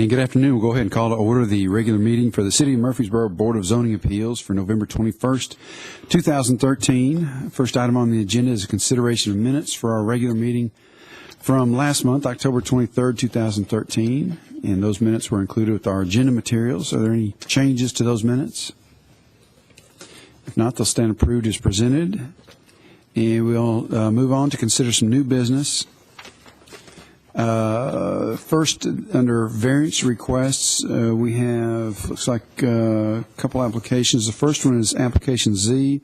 And good afternoon. We'll go ahead and call to order the regular meeting for the City of Murfreesboro Board of Zoning Appeals for November 21st, 2013. First item on the agenda is a consideration of minutes for our regular meeting from last month, October 23rd, 2013. And those minutes were included with our agenda materials. Are there any changes to those minutes? If not, they'll stand approved as presented. And we'll move on to consider some new business. First, under variance requests, we have, looks like a couple applications. The first one is application Z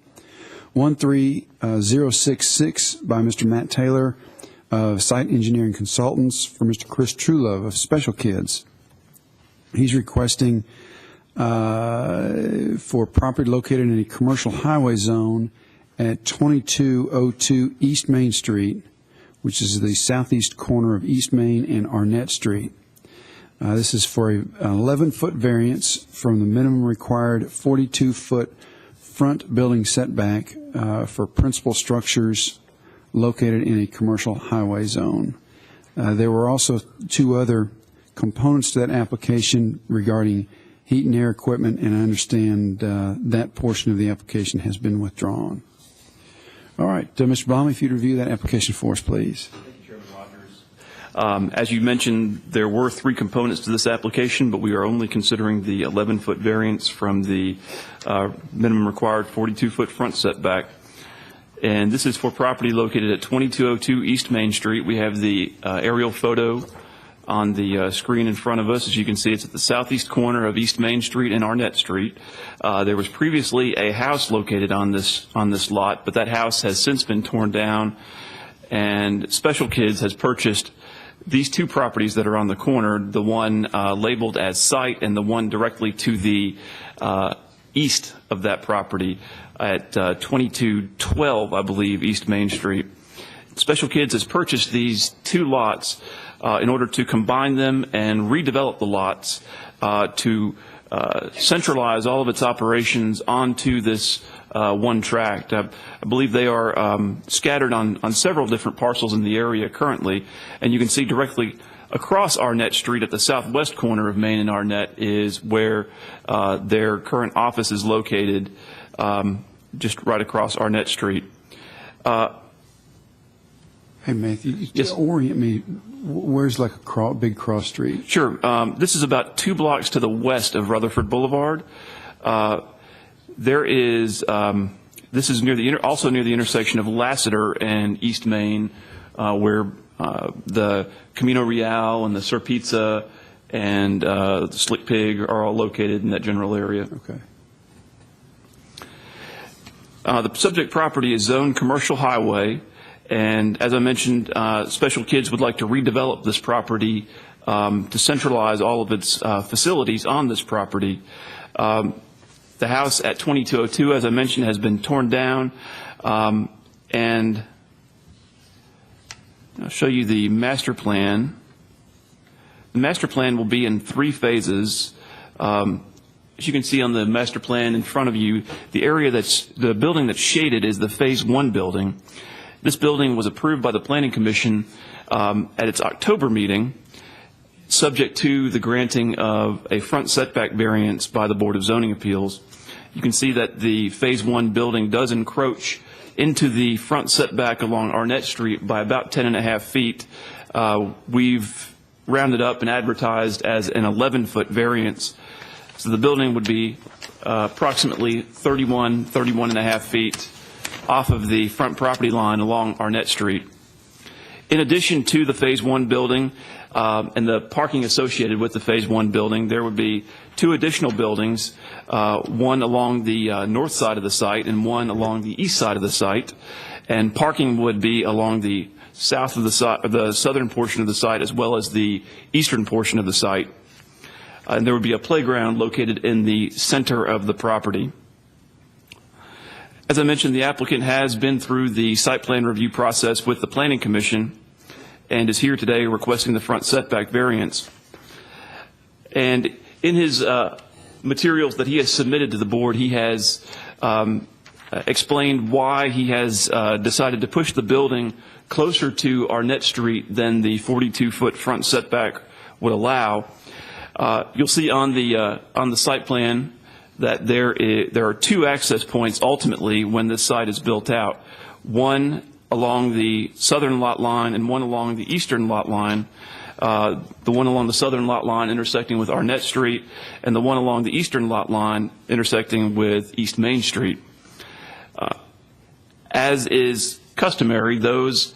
13066 by Mr. Matt Taylor of Site Engineering Consultants for Mr. Chris Truelove of Special Kids. He's requesting for property located in a commercial highway zone at 2202 East Main Street, which is the southeast corner of East Main and Arnett Street. This is for an 11-foot variance from the minimum required 42-foot front building setback for principal structures located in a commercial highway zone. There were also two other components to that application regarding heat and air equipment, and I understand that portion of the application has been withdrawn. All right, Mr. Baum, if you'd review that application for us, please. Thank you, Chairman Rogers. As you mentioned, there were three components to this application, but we are only considering the 11-foot variance from the minimum required 42-foot front setback. And this is for property located at 2202 East Main Street. We have the aerial photo on the screen in front of us. As you can see, it's at the southeast corner of East Main Street and Arnett Street. There was previously a house located on this lot, but that house has since been torn down, and Special Kids has purchased these two properties that are on the corner, the one labeled as site and the one directly to the east of that property at 2212, I believe, East Main Street. Special Kids has purchased these two lots in order to combine them and redevelop the lots to centralize all of its operations onto this one tract. I believe they are scattered on several different parcels in the area currently, and you can see directly across Arnett Street at the southwest corner of Main and Arnett is where their current office is located, just right across Arnett Street. Hey, Matthew, yes. Orient me. Where's like a big cross street? Sure. This is about 2 blocks to the west of Rutherford Boulevard. There is, this is near also near the intersection of Lassiter and East Main, where the Camino Real and the Sir Pizza and the Slick Pig are all located in that general area. Okay. The subject property is zoned commercial highway. And as I mentioned, Special Kids would like to redevelop this property to centralize all of its facilities on this property. The house at 2202, as I mentioned, has been torn down. And I'll show you the master plan. The master plan will be in 3 phases. As you can see on the master plan in front of you, the building that's shaded is the Phase 1 building. This building was approved by the Planning Commission at its October meeting, subject to the granting of a front setback variance by the Board of Zoning Appeals. You can see that the Phase 1 building does encroach into the front setback along Arnett Street by about 10.5 feet. We've rounded up and advertised as an 11-foot variance. So the building would be approximately 31.5 feet off of the front property line along Arnett Street. In addition to the Phase 1 building and the parking associated with the Phase 1 building, there would be 2 additional buildings, one along the north side of the site and one along the east side of the site. And parking would be along the south of the southern portion of the site as well as the eastern portion of the site. And there would be a playground located in the center of the property. As I mentioned, the applicant has been through the site plan review process with the Planning Commission and is here today requesting the front setback variance. And in his materials that he has submitted to the board, he has explained why he has decided to push the building closer to Arnett Street than the 42-foot front setback would allow. You'll see on the site plan that there are two access points ultimately when this site is built out. One along the southern lot line and one along the eastern lot line. The one along the southern lot line intersecting with Arnett Street, and the one along the eastern lot line intersecting with East Main Street. As is customary, those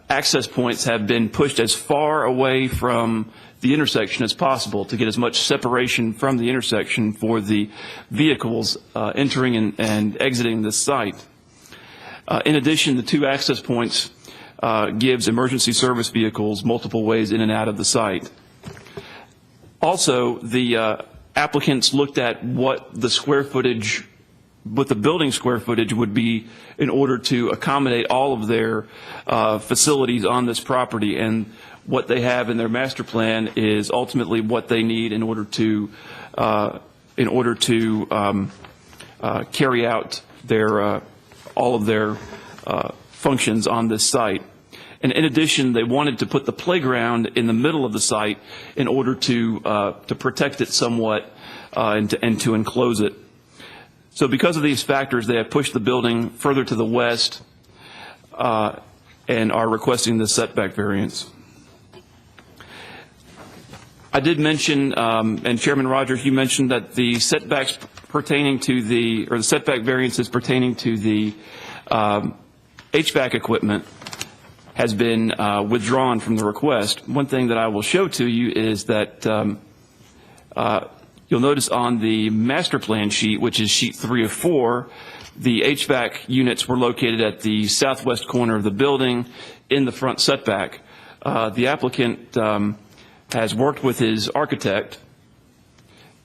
access points have been pushed as far away from the intersection as possible to get as much separation from the intersection for the vehicles entering and exiting this site. In addition, the two access points gives emergency service vehicles multiple ways in and out of the site. Also, the applicants looked at what the building square footage would be in order to accommodate all of their facilities on this property, and what they have in their master plan is ultimately what they need in order to carry out their all of their functions on this site. And in addition, they wanted to put the playground in the middle of the site in order to protect it somewhat and to enclose it. So because of these factors, they have pushed the building further to the west and are requesting the setback variance. I did mention, and Chairman Rogers, you mentioned that the setbacks pertaining to the setback variances pertaining to the HVAC equipment has been withdrawn from the request. One thing that I will show to you is that you'll notice on the master plan sheet, which is sheet 3 of 4, the HVAC units were located at the southwest corner of the building in the front setback. The applicant has worked with his architect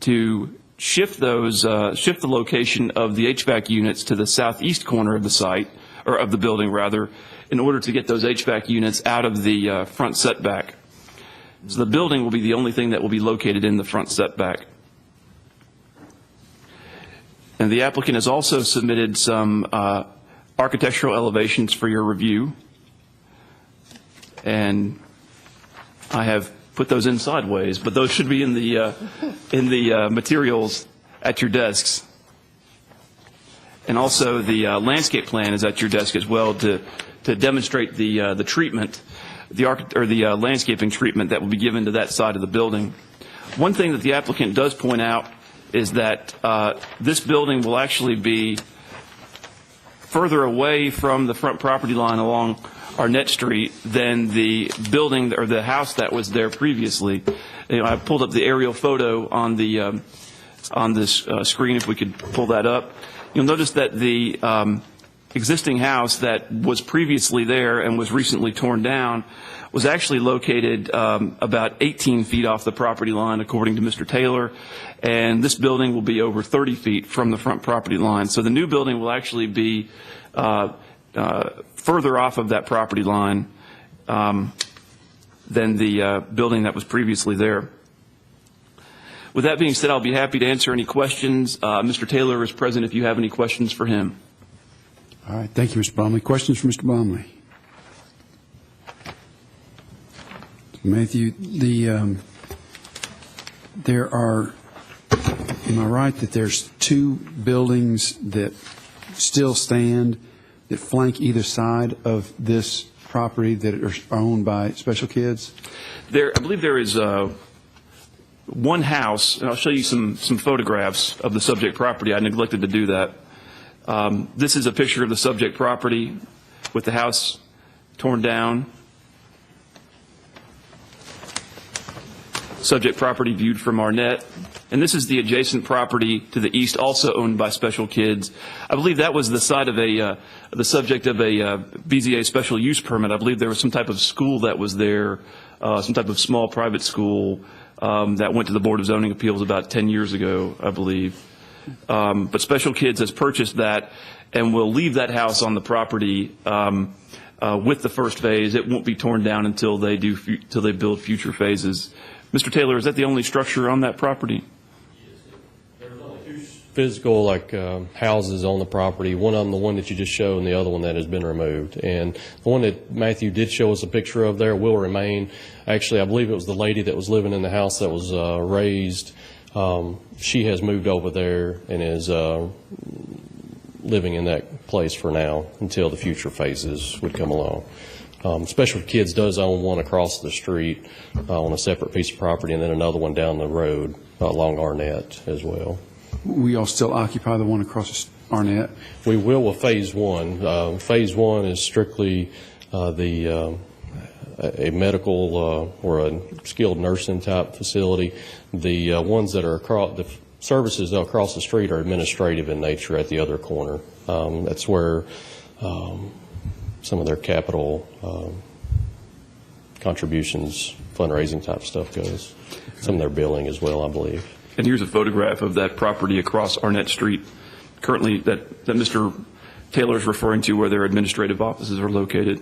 to shift the location of the HVAC units to the southeast corner of the site, or of the building rather, in order to get those HVAC units out of the front setback. So the building will be the only thing that will be located in the front setback. And the applicant has also submitted some architectural elevations for your review. And I have put those in sideways, but those should be in the materials at your desks. And also the landscape plan is at your desk as well to demonstrate the treatment, the landscaping treatment that will be given to that side of the building. One thing that the applicant does point out is that this building will actually be further away from the front property line along Arnett Street than the building or the house that was there previously. I pulled up the aerial photo on this screen. If we could pull that up, you'll notice that the existing house that was previously there and was recently torn down was actually located about 18 feet off the property line, according to Mr. Taylor, and this building will be over 30 feet from the front property line. So the new building will actually be further off of that property line than the building that was previously there. With that being said, I'll be happy to answer any questions. Mr. Taylor is present if you have any questions for him. All right. Thank you, Mr. Bromley. Questions for Mr. Bromley? Matthew, there are, am I right that there's two buildings that still stand that flank either side of this property that are owned by Special Kids? I believe there is one house, and I'll show you some photographs of the subject property. I neglected to do that. This is a picture of the subject property with the house torn down. Subject property viewed from Arnett. And this is the adjacent property to the east, also owned by Special Kids. I believe that was the site of the subject of a BZA special use permit. I believe there was some type of school that was there, some type of small private school that went to the Board of Zoning Appeals about 10 years ago, I believe. But Special Kids has purchased that and will leave that house on the property with the first phase. It won't be torn down until they build future phases. Mr. Taylor, is that the only structure on that property? Yes. There's only physical, houses on the property. One of them, the one that you just showed, and the other one that has been removed. And the one that Matthew did show us a picture of there will remain. Actually, I believe it was the lady that was living in the house that was razed. She has moved over there and is living in that place for now until the future phases would come along. Special Kids does own one across the street on a separate piece of property, and then another one down the road along Arnett as well. We all still occupy the one across Arnett? We will with Phase 1. Phase 1 is strictly a medical or a skilled nursing type facility. The ones that are across, the services across the street are administrative in nature at the other corner. That's where some of their capital contributions, fundraising type stuff goes. Some of their billing as well, I believe. And here's a photograph of that property across Arnett Street, currently that Mr. Taylor is referring to, where their administrative offices are located.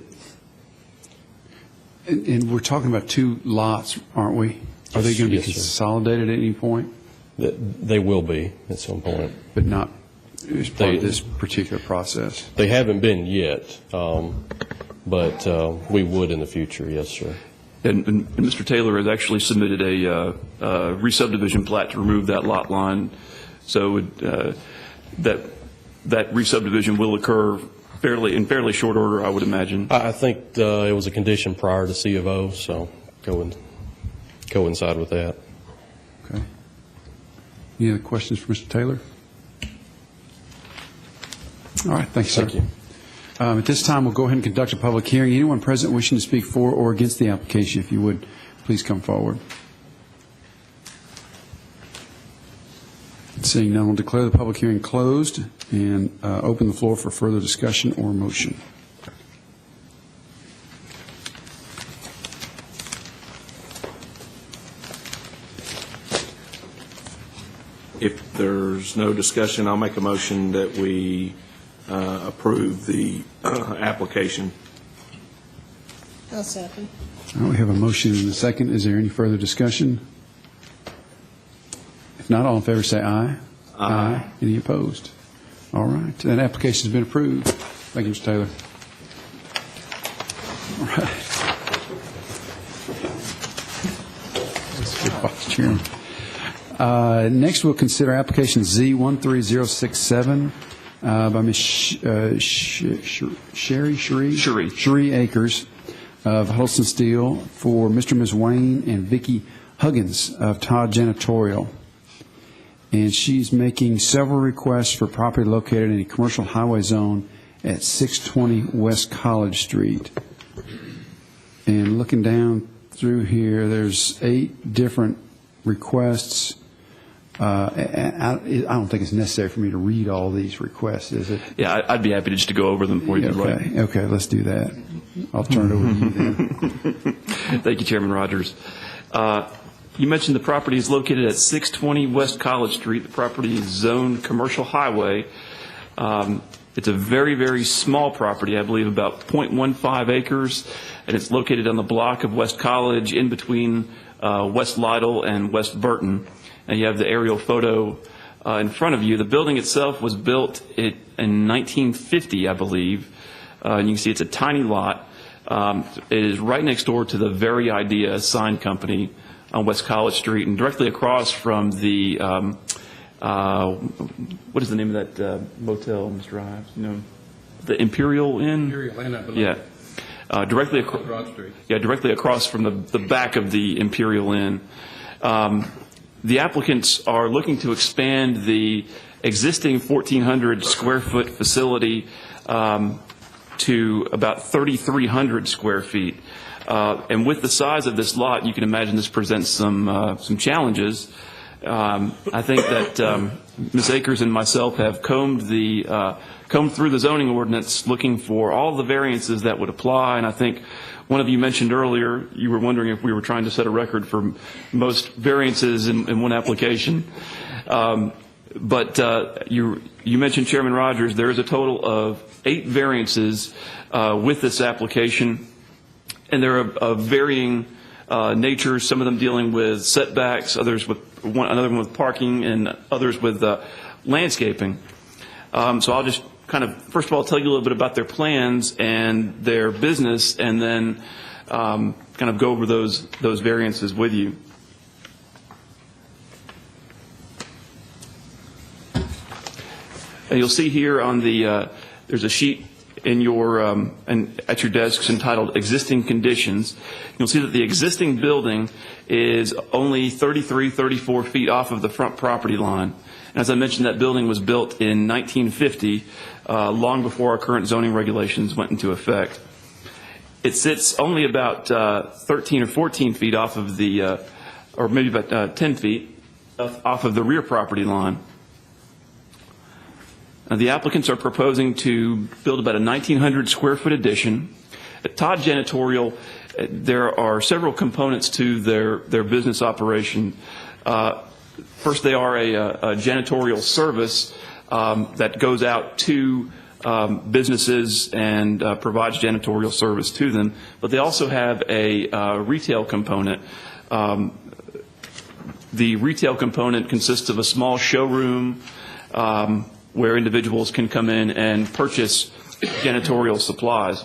And we're talking about two lots, aren't we? Are they going to be consolidated at any point? They will be at some point. But not as part of this particular process? They haven't been yet, but we would in the future, yes, sir. And Mr. Taylor has actually submitted a re-subdivision plat to remove that lot line, so that re-subdivision will occur in fairly short order, I would imagine. I think it was a condition prior to C of O, so coincide with that. Okay. Any other questions for Mr. Taylor? All right, thank you, sir. Thank you. At this time, we'll go ahead and conduct a public hearing. Anyone present wishing to speak for or against the application, if you would, please come forward. Seeing none, we'll declare the public hearing closed and open the floor for further discussion or motion. If there's no discussion, I'll make a motion that we approve the application. I'll second. All right, we have a motion and a second. Is there any further discussion? If not, all in favor say aye. Aye. Any opposed? All right. That application has been approved. Thank you, Mr. Taylor. All right. That's good, Vice Chairman. Next, we'll consider application Z13067 by Ms. Cherie Akers of Huddleston Steel for Mr. and Ms. Wayne and Vicki Huggins of Todd Janitorial. And she's making several requests for property located in a commercial highway zone at 620 West College Street. And looking down through here, there's 8 different requests. I don't think it's necessary for me to read all these requests, is it? Yeah, I'd be happy just to go over them for you. Okay, let's do that. I'll turn it over to you then. Thank you, Chairman Rogers. You mentioned the property is located at 620 West College Street. The property is zoned commercial highway. It's a very, very small property, I believe about 0.15 acres, and it's located on the block of West College in between West Lytle and West Burton. And you have the aerial photo in front of you. The building itself was built in 1950, I believe. And you can see it's a tiny lot. It is right next door to the Very Idea sign company on West College Street, and directly across from the, what is the name of that motel, Mr. Ives? You know, the Imperial Inn? Imperial Inn, I believe. Yeah. Directly across from the back of the Imperial Inn. The applicants are looking to expand the existing 1,400 square foot facility to about 3,300 square feet. And with the size of this lot, you can imagine this presents some challenges. I think that Ms. Akers and myself have combed through the zoning ordinance looking for all the variances that would apply, and I think one of you mentioned earlier, you were wondering if we were trying to set a record for most variances in one application. But you mentioned, Chairman Rogers, there is a total of 8 variances with this application, and they're of varying natures, some of them dealing with setbacks, another one with parking, and others with landscaping. So I'll just kind of, first of all, tell you a little bit about their plans and their business, and then kind of go over those variances with you. And you'll see here on the, there's a sheet in your, and at your desks entitled Existing Conditions. You'll see that the existing building is only 34 feet off of the front property line. And as I mentioned, that building was built in 1950, long before our current zoning regulations went into effect. It sits only about 13 or 14 feet off of the, or maybe about 10 feet off of the rear property line. Now, the applicants are proposing to build about a 1,900 square foot addition. At Todd Janitorial, there are several components to their business operation. First, they are a janitorial service that goes out to businesses and provides janitorial service to them. But they also have a retail component. The retail component consists of a small showroom where individuals can come in and purchase janitorial supplies.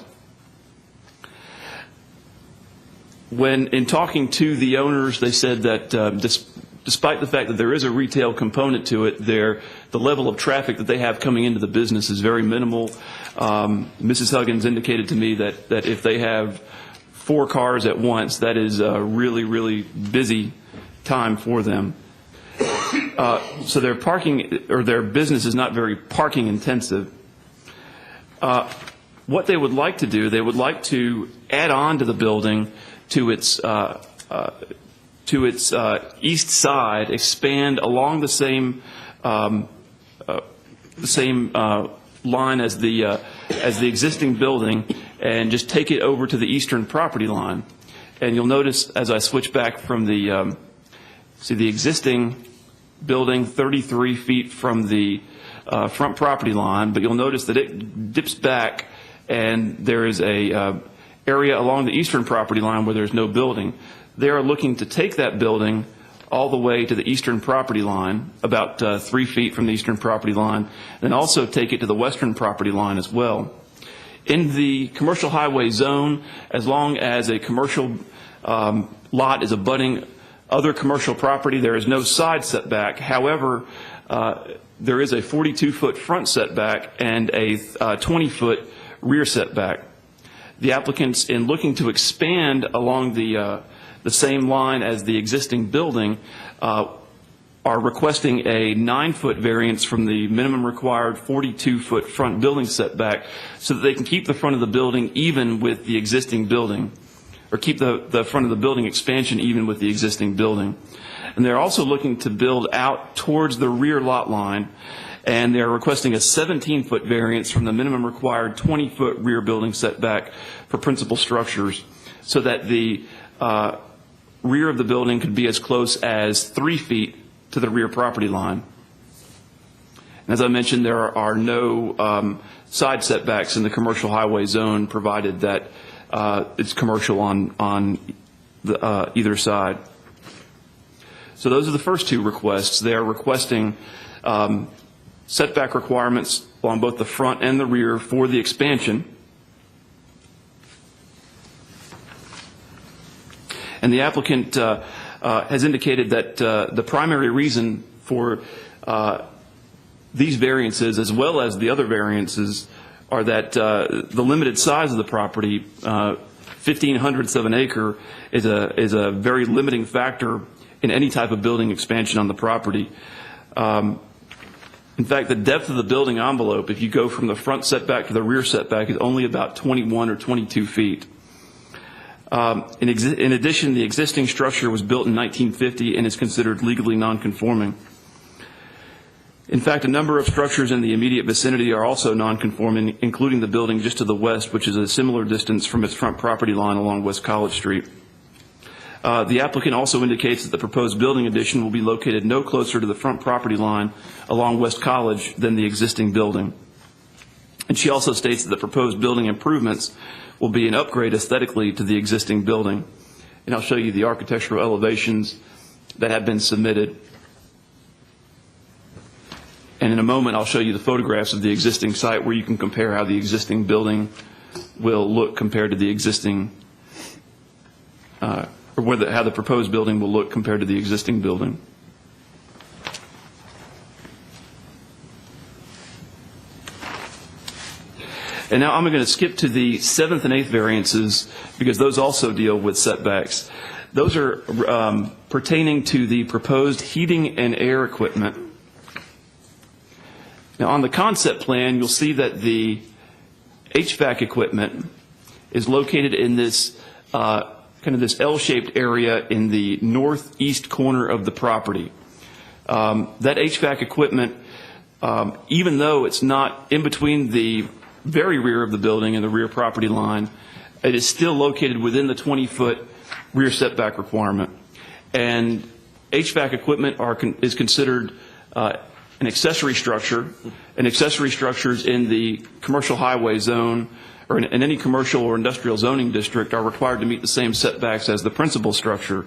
When in talking to the owners, they said that despite the fact that there is a retail component to it, the level of traffic that they have coming into the business is very minimal. Mrs. Huggins indicated to me that if they have 4 cars at once, that is a really, really busy time for them. So their parking, or their business, is not very parking intensive. What they would like to do, they would like to add on to the building to its east side, expand along the same line as the existing building, and just take it over to the eastern property line. And you'll notice as I switch back from the existing building 33 feet from the front property line, but you'll notice that it dips back, and there is a area along the eastern property line where there's no building. They are looking to take that building all the way to the eastern property line, about 3 feet from the eastern property line, and also take it to the western property line as well. In the commercial highway zone, as long as a commercial lot is abutting other commercial property, there is no side setback. However, there is a 42-foot front setback and a 20-foot rear setback. The applicants, in looking to expand along the same line as the existing building, are requesting a 9-foot variance from the minimum required 42-foot front building setback, so that they can keep the front of the building even with the existing building, or keep the front of the building expansion even with the existing building. And they're also looking to build out towards the rear lot line, and they're requesting a 17-foot variance from the minimum required 20-foot rear building setback for principal structures, so that the rear of the building could be as close as 3 feet to the rear property line. And as I mentioned, there are no side setbacks in the commercial highway zone, provided that it's commercial on the, either side. So those are the first 2 requests. They are requesting setback requirements along both the front and the rear for the expansion. And the applicant has indicated that the primary reason for these variances, as well as the other variances, are that the limited size of the property, 1,500ths of an acre, is a very limiting factor in any type of building expansion on the property. In fact, the depth of the building envelope, if you go from the front setback to the rear setback, is only about 21 or 22 feet. In addition, the existing structure was built in 1950 and is considered legally nonconforming. In fact, a number of structures in the immediate vicinity are also nonconforming, including the building just to the west, which is a similar distance from its front property line along West College Street. The applicant also indicates that the proposed building addition will be located no closer to the front property line along West College than the existing building. And she also states that the proposed building improvements will be an upgrade aesthetically to the existing building. And I'll show you the architectural elevations that have been submitted. And in a moment, I'll show you the photographs of the existing site where you can compare how the existing building will look compared to the existing, or how the proposed building will look compared to the existing building. And now I'm going to skip to the 7th and 8th variances because those also deal with setbacks. Those are pertaining to the proposed heating and air equipment. Now on the concept plan, you'll see that the HVAC equipment is located in this kind of this L-shaped area in the northeast corner of the property. That HVAC equipment, even though it's not in between the very rear of the building and the rear property line, it is still located within the 20-foot rear setback requirement. And HVAC equipment is considered an accessory structure, and accessory structures in the commercial highway zone or in any commercial or industrial zoning district are required to meet the same setbacks as the principal structure.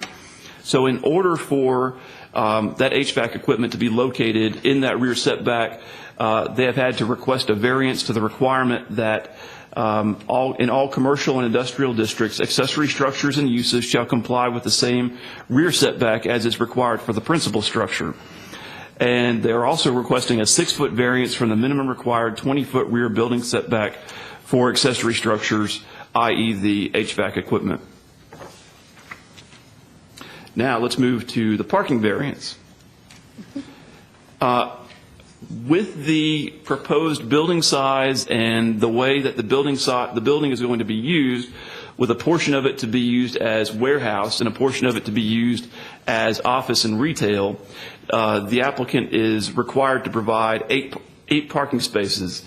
So in order for that HVAC equipment to be located in that rear setback, they have had to request a variance to the requirement that in all commercial and industrial districts, accessory structures and uses shall comply with the same rear setback as is required for the principal structure. And they are also requesting a 6-foot variance from the minimum required 20-foot rear building setback for accessory structures, i.e. the HVAC equipment. Now let's move to the parking variance. With the proposed building size and the way that the building is going to be used, with a portion of it to be used as warehouse and a portion of it to be used as office and retail, the applicant is required to provide eight parking spaces.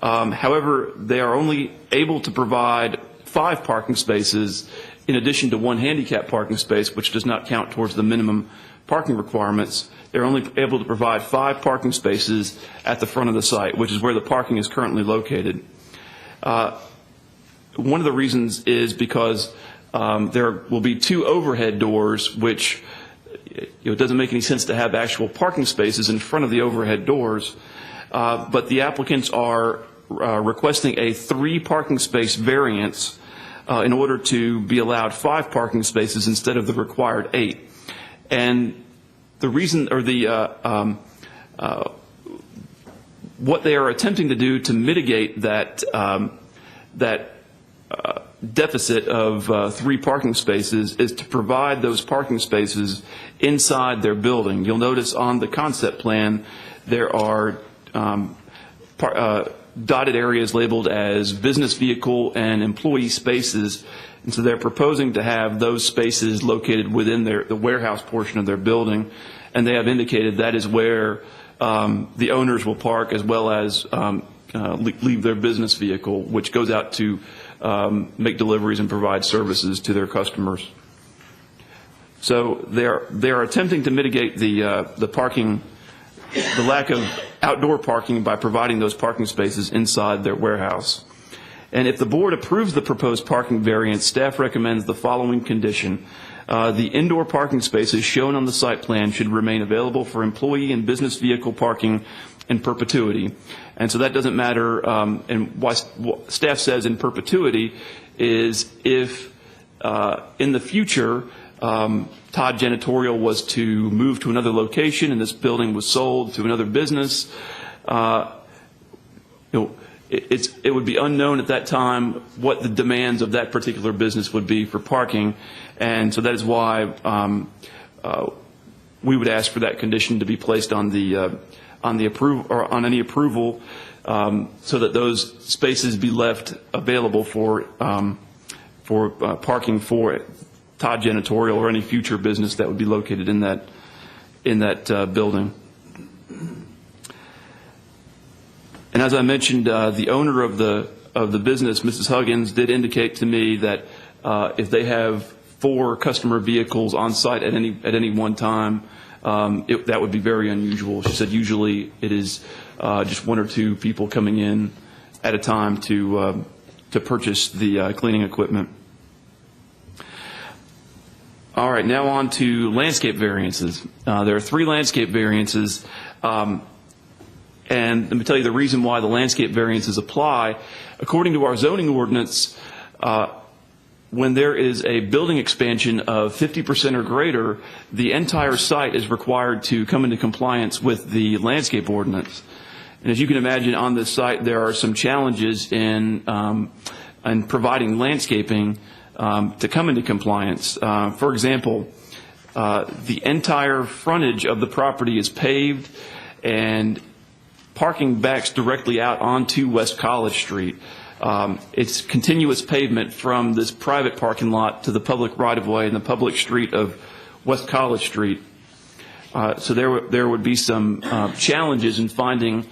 However, they are only able to provide 5 parking spaces in addition to 1 handicap parking space, which does not count towards the minimum parking requirements. They're only able to provide 5 parking spaces at the front of the site, which is where the parking is currently located. One of the reasons is because there will be 2 overhead doors, which it doesn't make any sense to have actual parking spaces in front of the overhead doors. But the applicants are requesting a 3 parking space variance in order to be allowed 5 parking spaces instead of the required 8. And the reason, or what they are attempting to do to mitigate that deficit of 3 parking spaces is to provide those parking spaces inside their building. You'll notice on the concept plan there are dotted areas labeled as business vehicle and employee spaces, and so they're proposing to have those spaces located within the warehouse portion of their building, and they have indicated that is where the owners will park as well as leave their business vehicle, which goes out to make deliveries and provide services to their customers. So they are attempting to mitigate the parking, the lack of outdoor parking by providing those parking spaces inside their warehouse. And if the board approves the proposed parking variance, staff recommends the following condition. The indoor parking spaces shown on the site plan should remain available for employee and business vehicle parking in perpetuity. And so that doesn't matter, and what staff says in perpetuity is if in the future Todd Janitorial was to move to another location and this building was sold to another business, it would be unknown at that time what the demands of that particular business would be for parking, and so that is why we would ask for that condition to be placed on the approval or on any approval, so that those spaces be left available for parking for Todd Janitorial or any future business that would be located in that building. And as I mentioned, the owner of the business, Mrs. Huggins, did indicate to me that if they have 4 customer vehicles on site at any one time, that would be very unusual. She said usually it is just 1 or 2 people coming in at a time to purchase the cleaning equipment. All right, now on to landscape variances. There are 3 landscape variances. And let me tell you the reason why the landscape variances apply. According to our zoning ordinance, when there is a building expansion of 50% or greater, the entire site is required to come into compliance with the landscape ordinance. And as you can imagine, on this site, there are some challenges in providing landscaping to come into compliance. For example, the entire frontage of the property is paved, and parking backs directly out onto West College Street. It's continuous pavement from this private parking lot to the public right-of-way and the public street of West College Street. So there would be some challenges in finding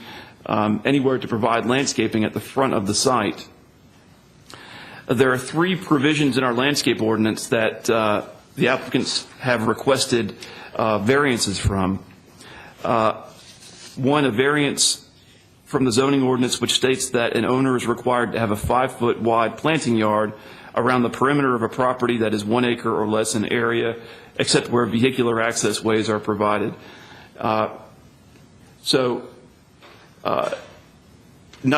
anywhere to provide landscaping at the front of the site. There are 3 provisions in our landscape ordinance that the applicants have requested variances from. One, a variance from the zoning ordinance, which states that an owner is required to have a 5-foot wide planting yard around the perimeter of a property that is 1 acre or less in area, except where vehicular access ways are provided. Not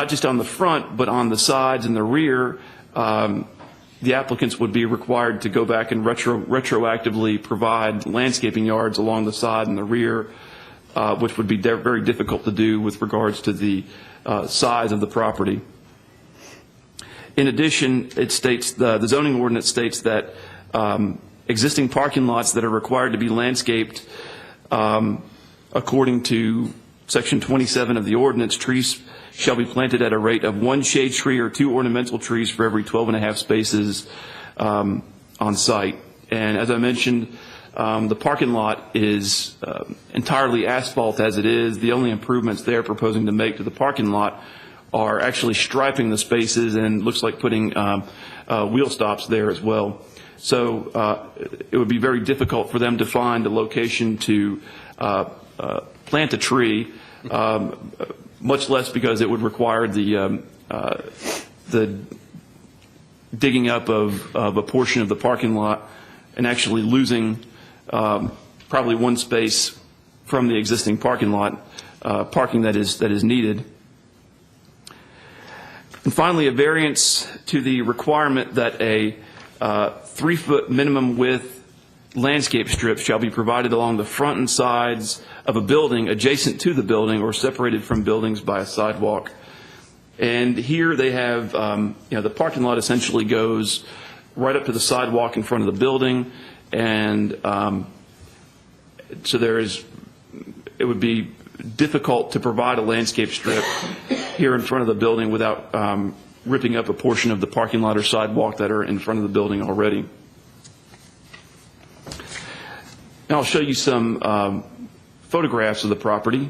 just on the front, but on the sides and the rear, the applicants would be required to go back and retroactively provide landscaping yards along the side and the rear, which would be very difficult to do with regards to the size of the property. In addition, it states the zoning ordinance states that existing parking lots that are required to be landscaped, according to Section 27 of the ordinance, trees shall be planted at a rate of 1 shade tree or 2 ornamental trees for every 12.5 spaces on site. And as I mentioned, the parking lot is entirely asphalt as it is. The only improvements they're proposing to make to the parking lot are actually striping the spaces, and looks like putting wheel stops there as well. So it would be very difficult for them to find a location to plant a tree, much less because it would require the digging up of a portion of the parking lot and actually losing probably 1 space from the existing parking lot, parking that is needed. And finally, a variance to the requirement that a 3-foot minimum width landscape strip shall be provided along the front and sides of a building adjacent to the building or separated from buildings by a sidewalk. And here they have, the parking lot essentially goes right up to the sidewalk in front of the building, and so it would be difficult to provide a landscape strip here in front of the building without ripping up a portion of the parking lot or sidewalk that are in front of the building already. Now I'll show you some photographs of the property.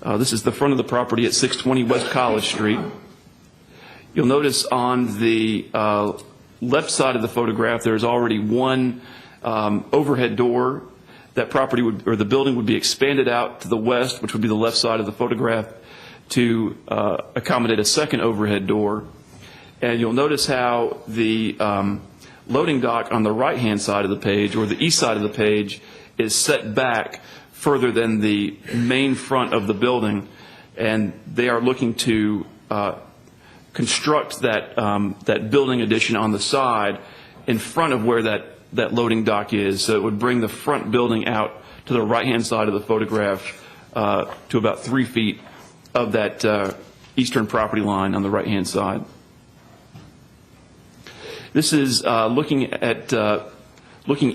This is the front of the property at 620 West College Street. You'll notice on the left side of the photograph there's already 1 overhead door. That property the building would be expanded out to the west, which would be the left side of the photograph, to accommodate a second overhead door. And you'll notice how the loading dock on the right-hand side of the page, or the east side of the page, is set back further than the main front of the building, and they are looking to construct that building addition on the side in front of where that loading dock is. So it would bring the front building out to the right-hand side of the photograph to about 3 feet of that eastern property line on the right-hand side. This is looking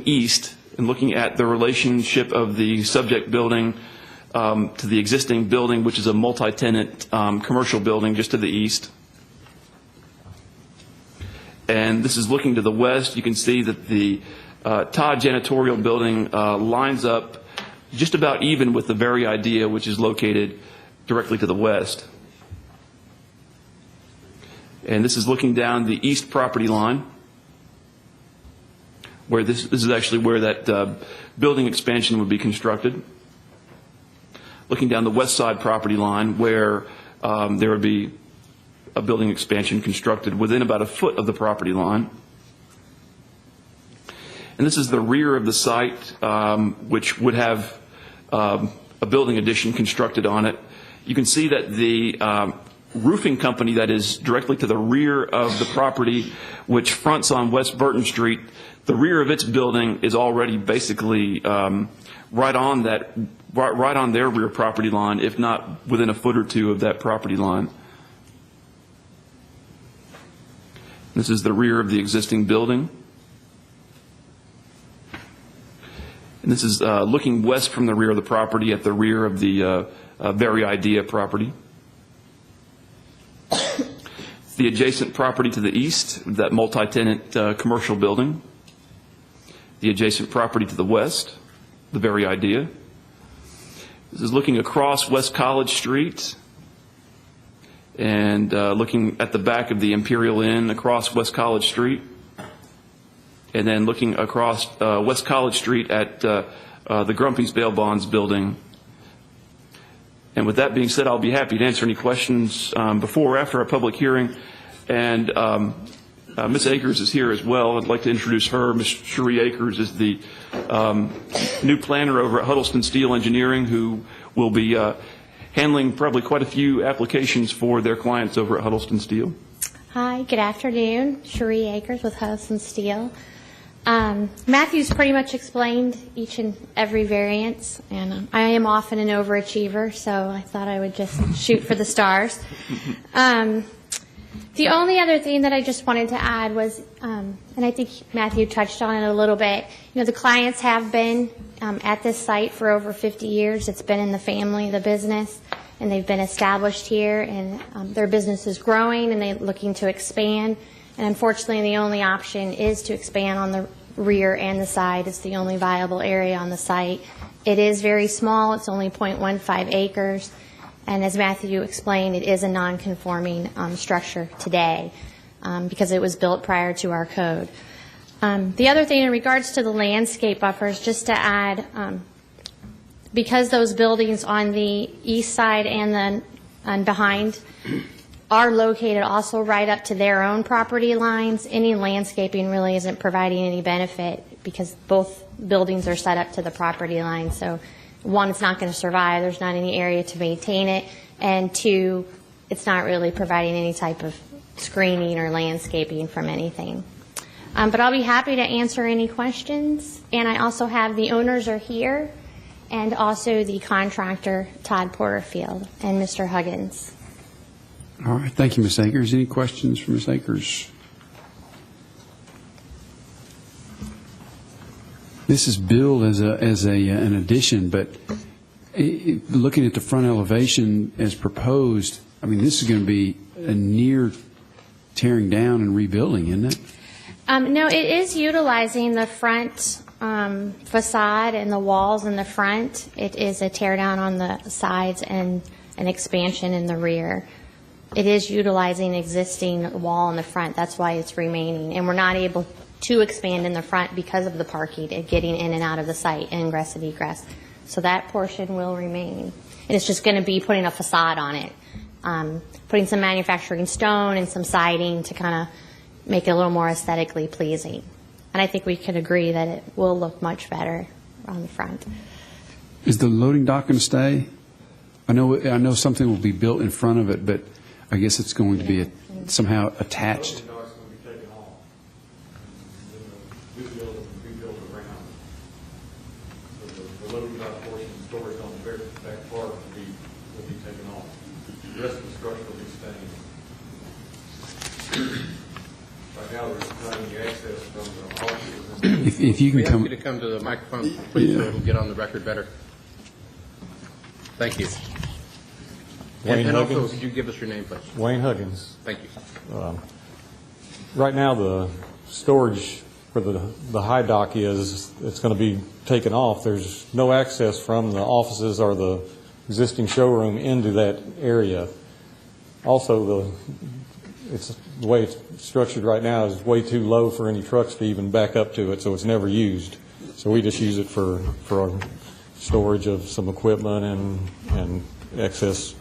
east and looking at the relationship of the subject building to the existing building, which is a multi-tenant commercial building just to the east. And this is looking to the west. You can see that the Todd Janitorial building lines up just about even with the Very Idea, which is located directly to the west. And this is looking down the east property line, where this is actually where that building expansion would be constructed. Looking down the west side property line, where there would be a building expansion constructed within about a foot of the property line. And this is the rear of the site, which would have a building addition constructed on it. You can see that the roofing company that is directly to the rear of the property, which fronts on West Burton Street, the rear of its building is already basically right on their rear property line, if not within a foot or two of that property line. This is the rear of the existing building. And this is looking west from the rear of the property at the rear of the Very Idea property. The adjacent property to the east, that multi-tenant commercial building. The adjacent property to the west, the Very Idea. This is looking across West College Street and looking at the back of the Imperial Inn across West College Street. And then looking across West College Street at the Grumpy's Bail Bonds building. And with that being said, I'll be happy to answer any questions before or after our public hearing. And Ms. Akers is here as well. I'd like to introduce her. Ms. Cherie Akers is the new planner over at Huddleston Steel Engineering, who will be handling probably quite a few applications for their clients over at Huddleston Steel. Hi, good afternoon. Cherie Akers with Huddleston Steel. Matthew's pretty much explained each and every variance, and I am often an overachiever, so I thought I would just shoot for the stars. The only other thing that I just wanted to add was, and I think Matthew touched on it a little bit, the clients have been at this site for over 50 years. It's been in the family, the business, and they've been established here, and their business is growing, and they're looking to expand. And unfortunately, the only option is to expand on the rear and the side. It's the only viable area on the site. It is very small. It's only 0.15 acres. And as Matthew explained, it is a non-conforming structure today because it was built prior to our code. The other thing in regards to the landscape buffers, just to add, because those buildings on the east side and behind are located also right up to their own property lines, any landscaping really isn't providing any benefit because both buildings are set up to the property line. So one, it's not going to survive. There's not any area to maintain it. And two, it's not really providing any type of screening or landscaping from anything. But I'll be happy to answer any questions. And I also have the owners are here and also the contractor, Todd Porterfield, and Mr. Huggins. All right. Thank you, Ms. Akers. Any questions for Ms. Akers? This is billed as an addition, but looking at the front elevation as proposed, I mean, this is going to be a near tearing down and rebuilding, isn't it? No, it is utilizing the front facade and the walls in the front. It is a tear down on the sides and an expansion in the rear. It is utilizing existing wall in the front. That's why it's remaining. And we're not able to expand in the front because of the parking and getting in and out of the site, ingress and egress. So that portion will remain. And it's just going to be putting a facade on it, putting some manufacturing stone and some siding to kind of make it a little more aesthetically pleasing. And I think we could agree that it will look much better on the front. Is the loading dock going to stay? I know something will be built in front of it, but I guess it's going to be somehow attached. The loading dock's going to be taken off. And then the new build around. So the loading dock portion, storage on the very back part will be taken off. The rest of the structure will be staying. Right now, there's not any access from the offices. If you can We ask come. you to come to the microphone, please, so it'll get on the record better. Thank you. Wayne And also, Huggins. could you give us your name, please? Wayne Huggins. Thank you. Right now, the storage where the high dock is, it's going to be taken off. There's no access from the offices or the existing showroom into that area. Also, the way it's structured right now is way too low for any trucks to even back up to it, so it's never used. So we just use it for our storage of some equipment and excess,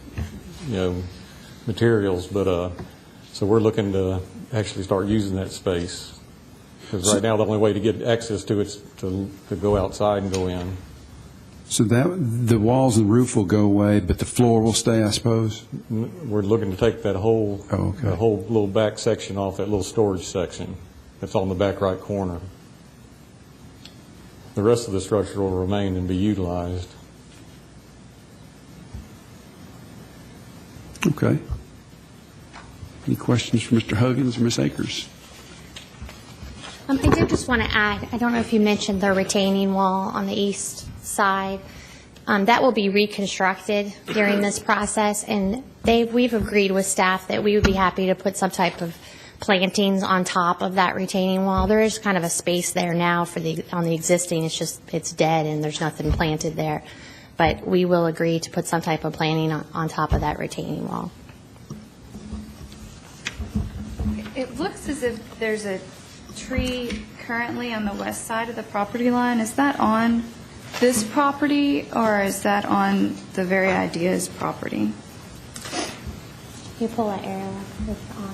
materials. But so we're looking to actually start using that space, because right now the only way to get access to it is to go outside and go in. So the walls and roof will go away, but the floor will stay, I suppose? We're looking to take that whole, Oh, okay. the whole little back section off, that little storage section that's on the back right corner. The rest of the structure will remain and be utilized. Okay. Any questions for Mr. Huggins or Ms. Akers? I did just want to add, I don't know if you mentioned the retaining wall on the east side. That will be reconstructed during this process, and we've agreed with staff that we would be happy to put some type of plantings on top of that retaining wall. There is kind of a space there now on the existing. It's dead and there's nothing planted there. But we will agree to put some type of planting on top of that retaining wall. It looks as if there's a tree currently on the west side of the property line. Is that on this property, or is that on the Very Ideas property? You pull that arrow, it's on.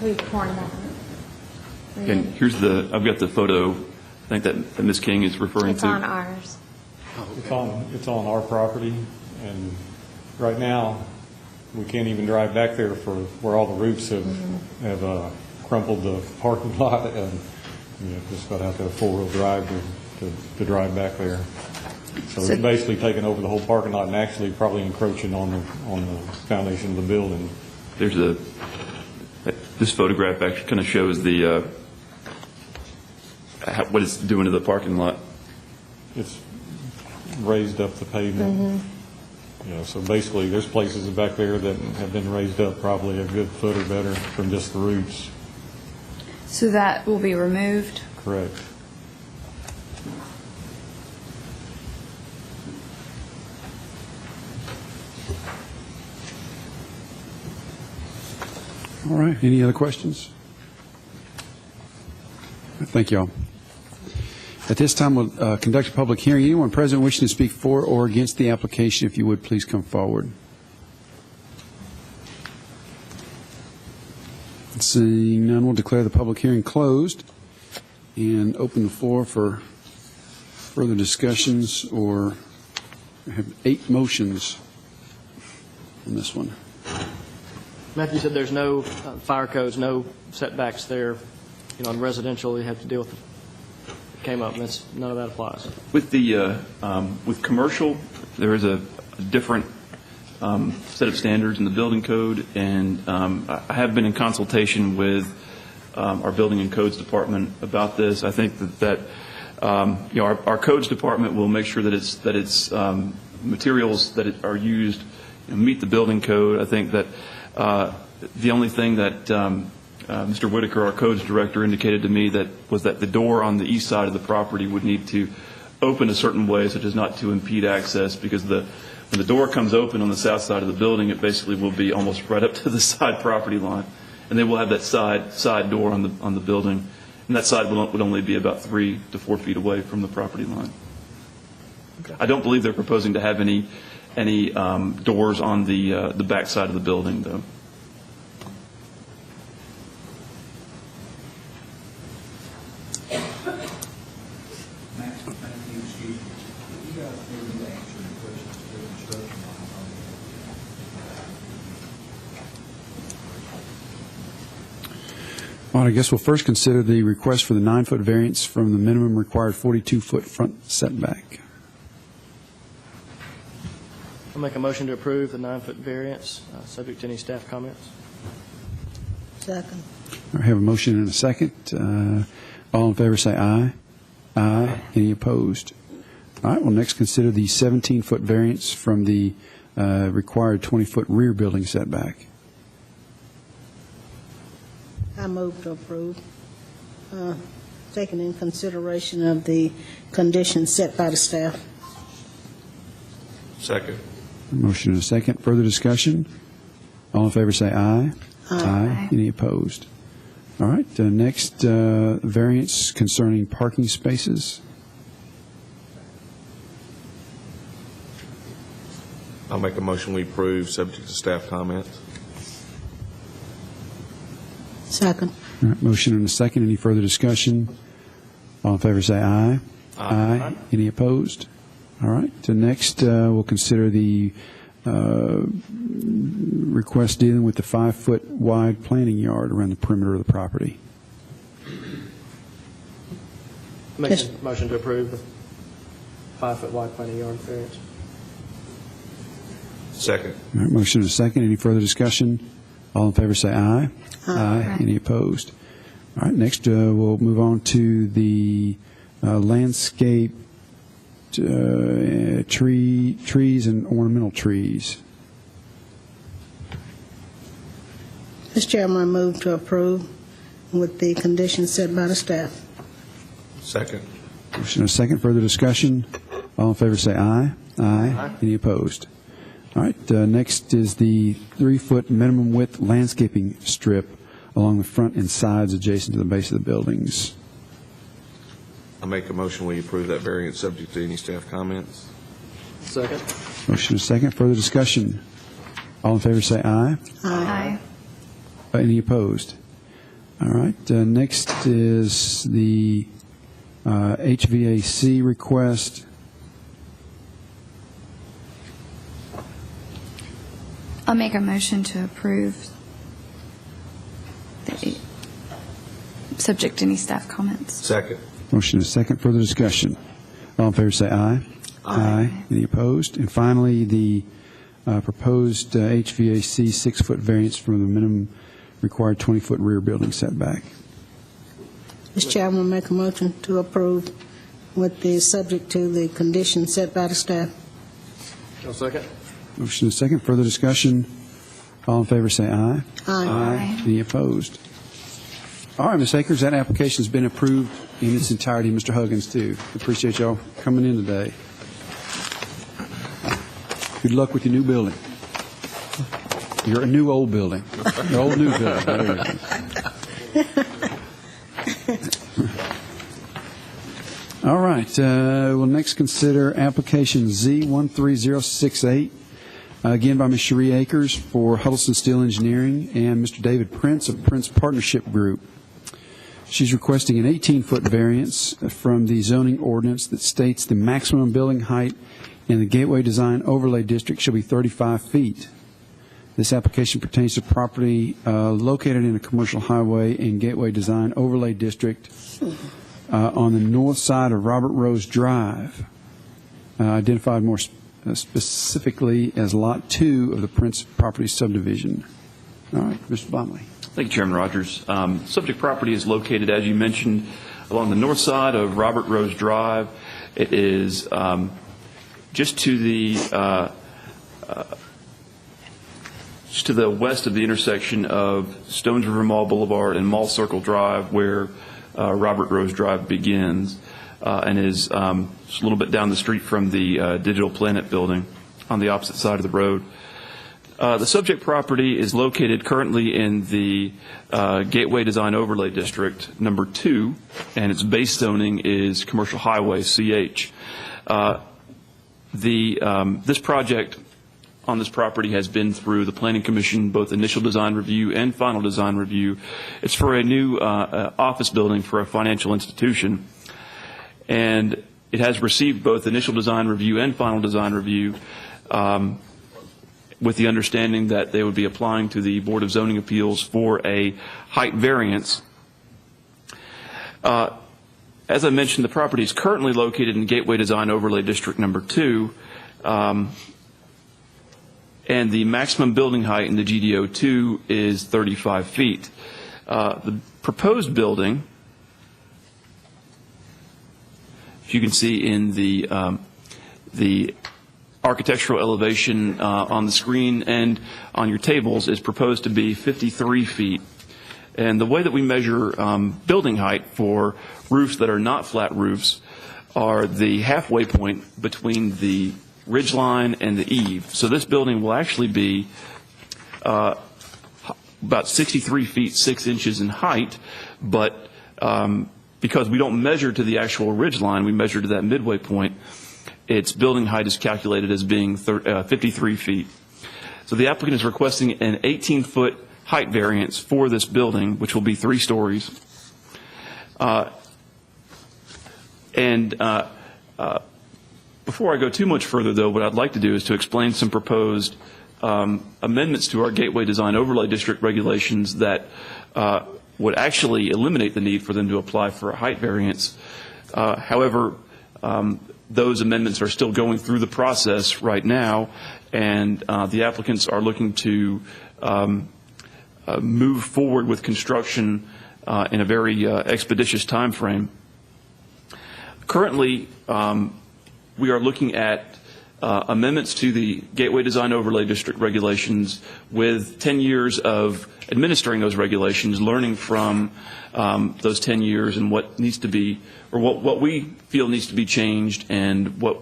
We've torn that one. And I've got the photo, I think that Ms. King is referring It's to. on ours. It's on our property, and right now, we can't even drive back there for where all the roots have crumpled the parking lot, and just about have to have four-wheel drive to drive back there. So it's basically taking over the whole parking lot and actually probably encroaching on the foundation of the building. This photograph actually kind of shows what it's doing to the parking lot. It's raised up the pavement. So basically, there's places back there that have been raised up probably a good foot or better from just the roots. So that will be removed? Correct. All right. Any other questions? Thank you all. At this time, we'll conduct a public hearing. Anyone present wishing to speak for or against the application, if you would, please come forward. Seeing none, we'll declare the public hearing closed and open the floor for further discussions, or have 8 motions on this one. Matthew said there's no fire codes, no setbacks there. In residential, you have to deal with it. It came up, and none of that applies. With commercial, there is a different set of standards in the building code, and I have been in consultation with our building and codes department about this. I think that our codes department will make sure that its materials that are used meet the building code. I think that the only thing that Mr. Whitaker, our codes director, indicated to me was that the door on the east side of the property would need to open a certain way, such as not to impede access, because when the door comes open on the south side of the building, it basically will be almost right up to the side property line, and they will have that side door on the building, and that side would only be about 3 to 4 feet away from the property line. Okay. I don't believe they're proposing to have any doors on the back side of the building, though. All right, I guess we'll first consider the request for the 9-foot variance from the minimum required 42-foot front setback. I'll make a motion to approve the 9-foot variance, subject to any staff comments. Second. I have a motion and a second. All in favor say aye. Aye. Any opposed? All right, we'll next consider the 17-foot variance from the required 20-foot rear building setback. I move to approve, taking in consideration of the conditions set by the staff. Second. Motion and a second. Further discussion? All in favor say aye. Aye. Any opposed? All right, next variance concerning parking spaces. I'll make a motion we approve, subject to staff comments. Second. All right, motion and a second. Any further discussion? All in favor say aye. Aye. Any opposed? All right. So next, we'll consider the request dealing with the 5-foot wide planting yard around the perimeter of the property. Make Yes. a motion to approve the 5-foot wide planting yard variance. Second. All right, motion and a second. Any further discussion? All in favor say aye. Aye. Any opposed? All right, next we'll move on to the landscape trees and ornamental trees. Mr. Chairman, I move to approve with the conditions set by the staff. Second. Motion and a second. Further discussion? All in favor say aye. Aye. Any opposed? All right, next is the 3-foot minimum width landscaping strip along the front and sides adjacent to the base of the buildings. I make a motion we approve that variance subject to any staff comments. Second. Motion and a second. Further discussion? All in favor say aye. Aye. Any opposed? All right, next is the HVAC request. I'll make a motion to approve, subject to any staff comments. Second. Motion is second. Further discussion? All in favor say aye. Aye. Any opposed? And finally, the proposed HVAC 6-foot variance from the minimum required 20-foot rear building setback. Mr. Chairman, I make a motion to approve with the subject to the conditions set by the staff. No second. Motion is second. Further discussion? All in favor say aye. Aye. Any opposed? All right, Ms. Akers, that application has been approved in its entirety. Mr. Huggins, too. Appreciate y'all coming in today. Good luck with your new building. Your new old building. Your old new building. There you go. All right. We'll next consider application Z13068, again by Ms. Cherie Akers for Huddleston Steel Engineering and Mr. David Prince of Prince Partnership Group. She's requesting an 18-foot variance from the zoning ordinance that states the maximum building height in the Gateway Design Overlay District shall be 35 feet. This application pertains to property located in a commercial highway and Gateway Design Overlay District on the north side of Robert Rose Drive, identified more specifically as Lot 2 of the Prince Property Subdivision. All right, Mr. Blomley. Thank you, Chairman Rogers. Subject property is located, as you mentioned, along the north side of Robert Rose Drive. It is just to the west of the intersection of Stones River Mall Boulevard and Mall Circle Drive, where Robert Rose Drive begins, and is just a little bit down the street from the Digital Planet building on the opposite side of the road. The subject property is located currently in the Gateway Design Overlay District, number 2, and its base zoning is Commercial Highway, CH. This project on this property has been through the Planning Commission, both initial design review and final design review. It's for a new office building for a financial institution, and it has received both initial design review and final design review, with the understanding that they would be applying to the Board of Zoning Appeals for a height variance. As I mentioned, the property is currently located in Gateway Design Overlay District number 2, and the maximum building height in the GDO2 is 35 feet. The proposed building, if you can see in the architectural elevation on the screen and on your tables, is proposed to be 53 feet. And the way that we measure building height for roofs that are not flat roofs are the halfway point between the ridge line and the eave. So this building will actually be about 63 feet 6 inches in height, but because we don't measure to the actual ridge line, we measure to that midway point, its building height is calculated as being 53 feet. So the applicant is requesting an 18-foot height variance for this building, which will be 3 stories. Before I go too much further, though, what I'd like to do is to explain some proposed amendments to our Gateway Design Overlay District regulations that would actually eliminate the need for them to apply for a height variance. However, those amendments are still going through the process right now, and the applicants are looking to move forward with construction in a very expeditious time frame. Currently, we are looking at amendments to the Gateway Design Overlay District regulations with 10 years of administering those regulations, learning from those 10 years and what needs to be, or what we feel needs to be changed and what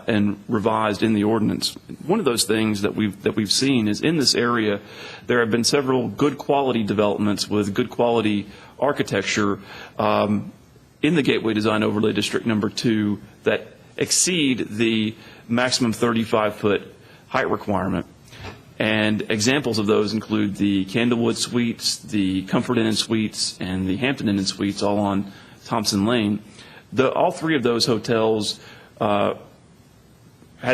and revised in the ordinance. One of those things that we've seen is in this area there have been several good quality developments with good quality architecture in the Gateway Design Overlay District number 2 that exceed the maximum 35-foot height requirement. And examples of those include the Candlewood Suites, the Comfort Inn and Suites, and the Hampton Inn and Suites, all on Thompson Lane. All three of those hotels had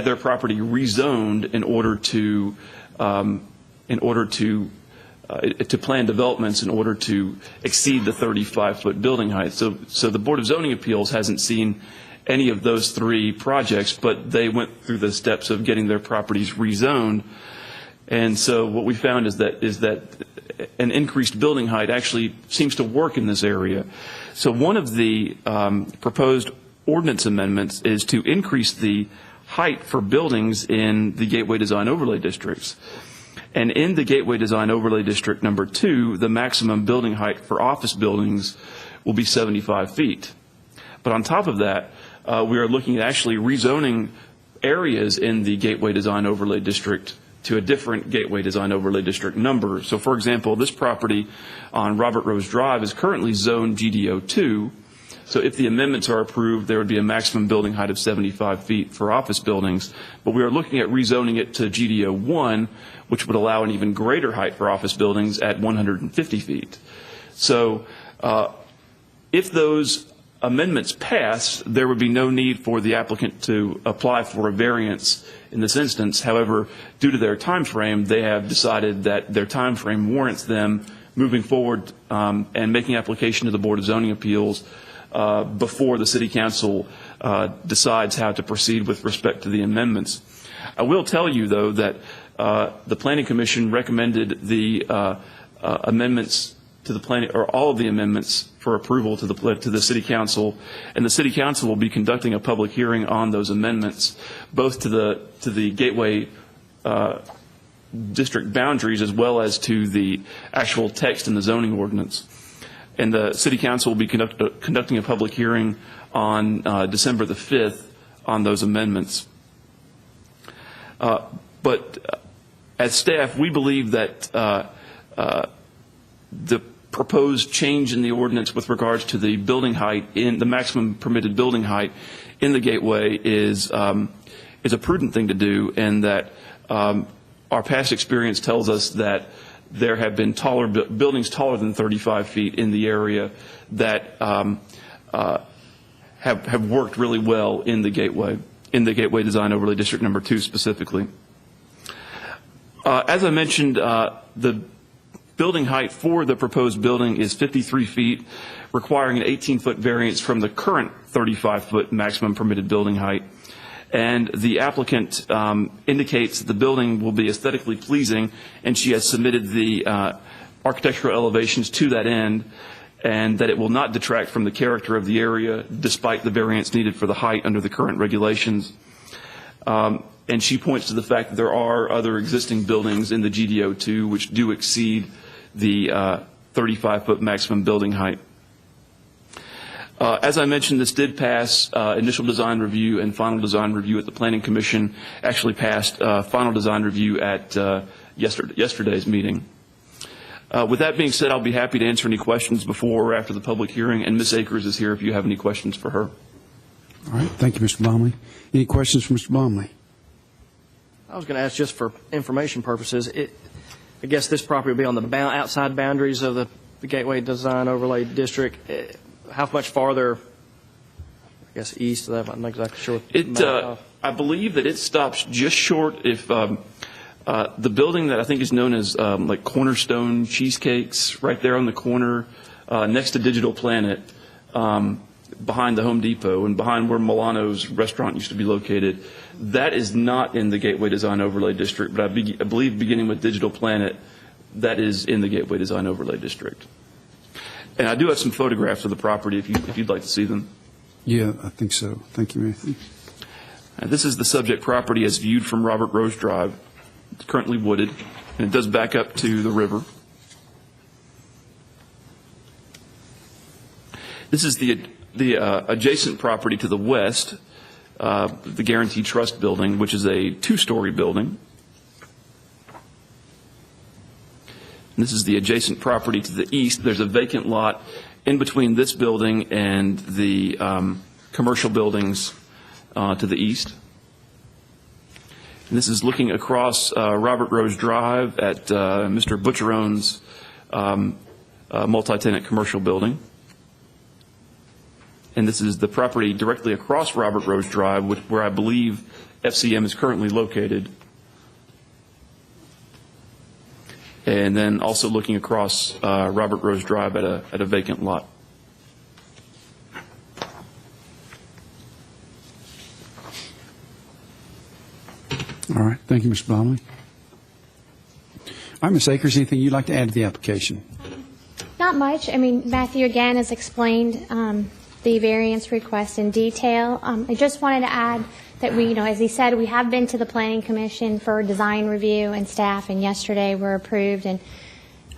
their property rezoned in order to plan developments in order to exceed the 35-foot building height. So the Board of Zoning Appeals hasn't seen any of those three projects, but they went through the steps of getting their properties rezoned. And so what we found is that an increased building height actually seems to work in this area. So one of the proposed ordinance amendments is to increase the height for buildings in the Gateway Design Overlay Districts. And in the Gateway Design Overlay District number 2, the maximum building height for office buildings will be 75 feet. But on top of that, we are looking at actually rezoning areas in the Gateway Design Overlay District to a different Gateway Design Overlay District number. So, for example, this property on Robert Rose Drive is currently zoned GDO 2. So if the amendments are approved, there would be a maximum building height of 75 feet for office buildings. But we are looking at rezoning it to GDO 1, which would allow an even greater height for office buildings at 150 feet. So if those amendments pass, there would be no need for the applicant to apply for a variance in this instance. However, due to their time frame, they have decided that their time frame warrants them moving forward and making application to the Board of Zoning Appeals before the City Council decides how to proceed with respect to the amendments. I will tell you, though, that the Planning Commission recommended the amendments to the planning, or all of the amendments for approval to the City Council, and the City Council will be conducting a public hearing on those amendments, both to the Gateway district boundaries as well as to the actual text in the zoning ordinance. And the City Council will be conducting a public hearing on December the 5th on those amendments. But as staff, we believe that the proposed change in the ordinance with regards to the building height, in the maximum permitted building height in the Gateway is a prudent thing to do, and that our past experience tells us that there have been taller buildings taller than 35 feet in the area that have worked really well in the Gateway Design Overlay District number 2 specifically. As I mentioned, the building height for the proposed building is 53 feet, requiring an 18-foot variance from the current 35-foot maximum permitted building height. And the applicant indicates that the building will be aesthetically pleasing, and she has submitted the architectural elevations to that end, and that it will not detract from the character of the area despite the variance needed for the height under the current regulations. And she points to the fact that there are other existing buildings in the GDO 2 which do exceed the 35-foot maximum building height. As I mentioned, this did pass initial design review and final design review at the Planning Commission. Actually passed final design review at yesterday's meeting. With that being said, I'll be happy to answer any questions before or after the public hearing, and Ms. Akers is here if you have any questions for her. All right. Thank you, Mr. Blomley. Any questions for Mr. Blomley? I was going to ask, just for information purposes, I guess this property will be on the outside boundaries of the Gateway Design Overlay District. How much farther, guess, east of that. I'm not exactly sure. what It, map of. I believe that it stops just short if the building that I think is known as like Cornerstone Cheesecakes, right there on the corner next to Digital Planet, behind the Home Depot and behind where Milano's restaurant used to be located. That is not in the Gateway Design Overlay District, but I believe beginning with Digital Planet, that is in the Gateway Design Overlay District. And I do have some photographs of the property if you'd like to see them. Yeah, I think so. Thank you, Matthew. This is the subject property as viewed from Robert Rose Drive. It's currently wooded, and it does back up to the river. This is the adjacent property to the west, the Guarantee Trust building, which is a 2-story building. And this is the adjacent property to the east. There's a vacant lot in between this building and the commercial buildings to the east. And this is looking across Robert Rose Drive at Mr. Butcherone's multi-tenant commercial building. And this is the property directly across Robert Rose Drive, where I believe FCM is currently located. And then also looking across Robert Rose Drive at a vacant lot. All right. Thank you, Mr. Blomley. All right, Ms. Akers, anything you'd like to add to the application? Not much. I mean, Matthew again has explained the variance request in detail. I just wanted to add that we, as he said, we have been to the Planning Commission for design review and staff, and yesterday were approved. And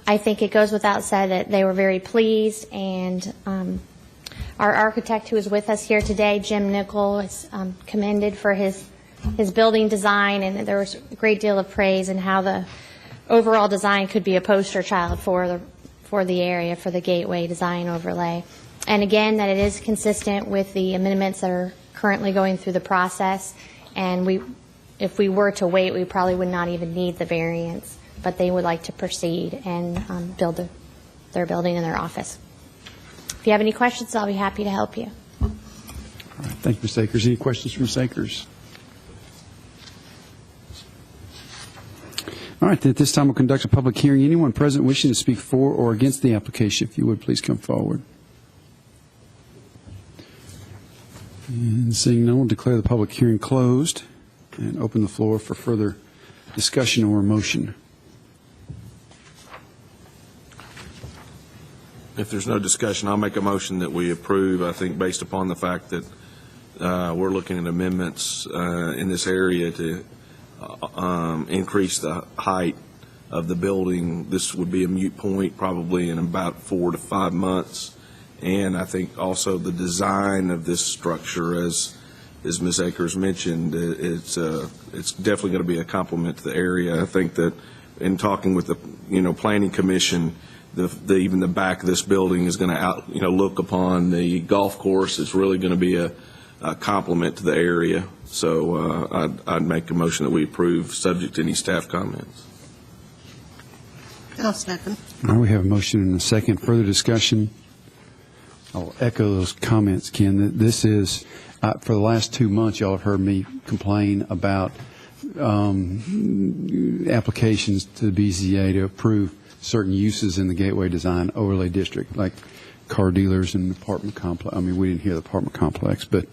I think it goes without said that they were very pleased. And our architect who is with us here today, Jim Nickel, is commended for his building design, and there was a great deal of praise in how the overall design could be a poster child for the area, for the Gateway Design Overlay. And again, that it is consistent with the amendments that are currently going through the process. And if we were to wait, we probably would not even need the variance, but they would like to proceed and build their building and their office. If you have any questions, I'll be happy to help you. All right. Thank you, Ms. Akers. Any questions from Ms. Akers? All right. At this time, we'll conduct a public hearing. Anyone present wishing to speak for or against the application, if you would, please come forward. And seeing none, we'll declare the public hearing closed and open the floor for further discussion or motion. If there's no discussion, I'll make a motion that we approve, I think based upon the fact that we're looking at amendments in this area to increase the height of the building. This would be a moot point probably in about 4 to 5 months. And I think also the design of this structure, as Ms. Akers mentioned, it's definitely going to be a compliment to the area. I think that in talking with the Planning Commission, even the back of this building is going to look upon the golf course. It's really going to be a compliment to the area. So I'd make a motion that we approve, subject to any staff comments. I'll second. All right, we have a motion and a second. Further discussion? I'll echo those comments, Ken. That this is, for the last 2 months, y'all have heard me complain about applications to the BZA to approve certain uses in the Gateway Design Overlay District, like car dealers and apartment complex. I mean, we didn't hear the apartment complex, but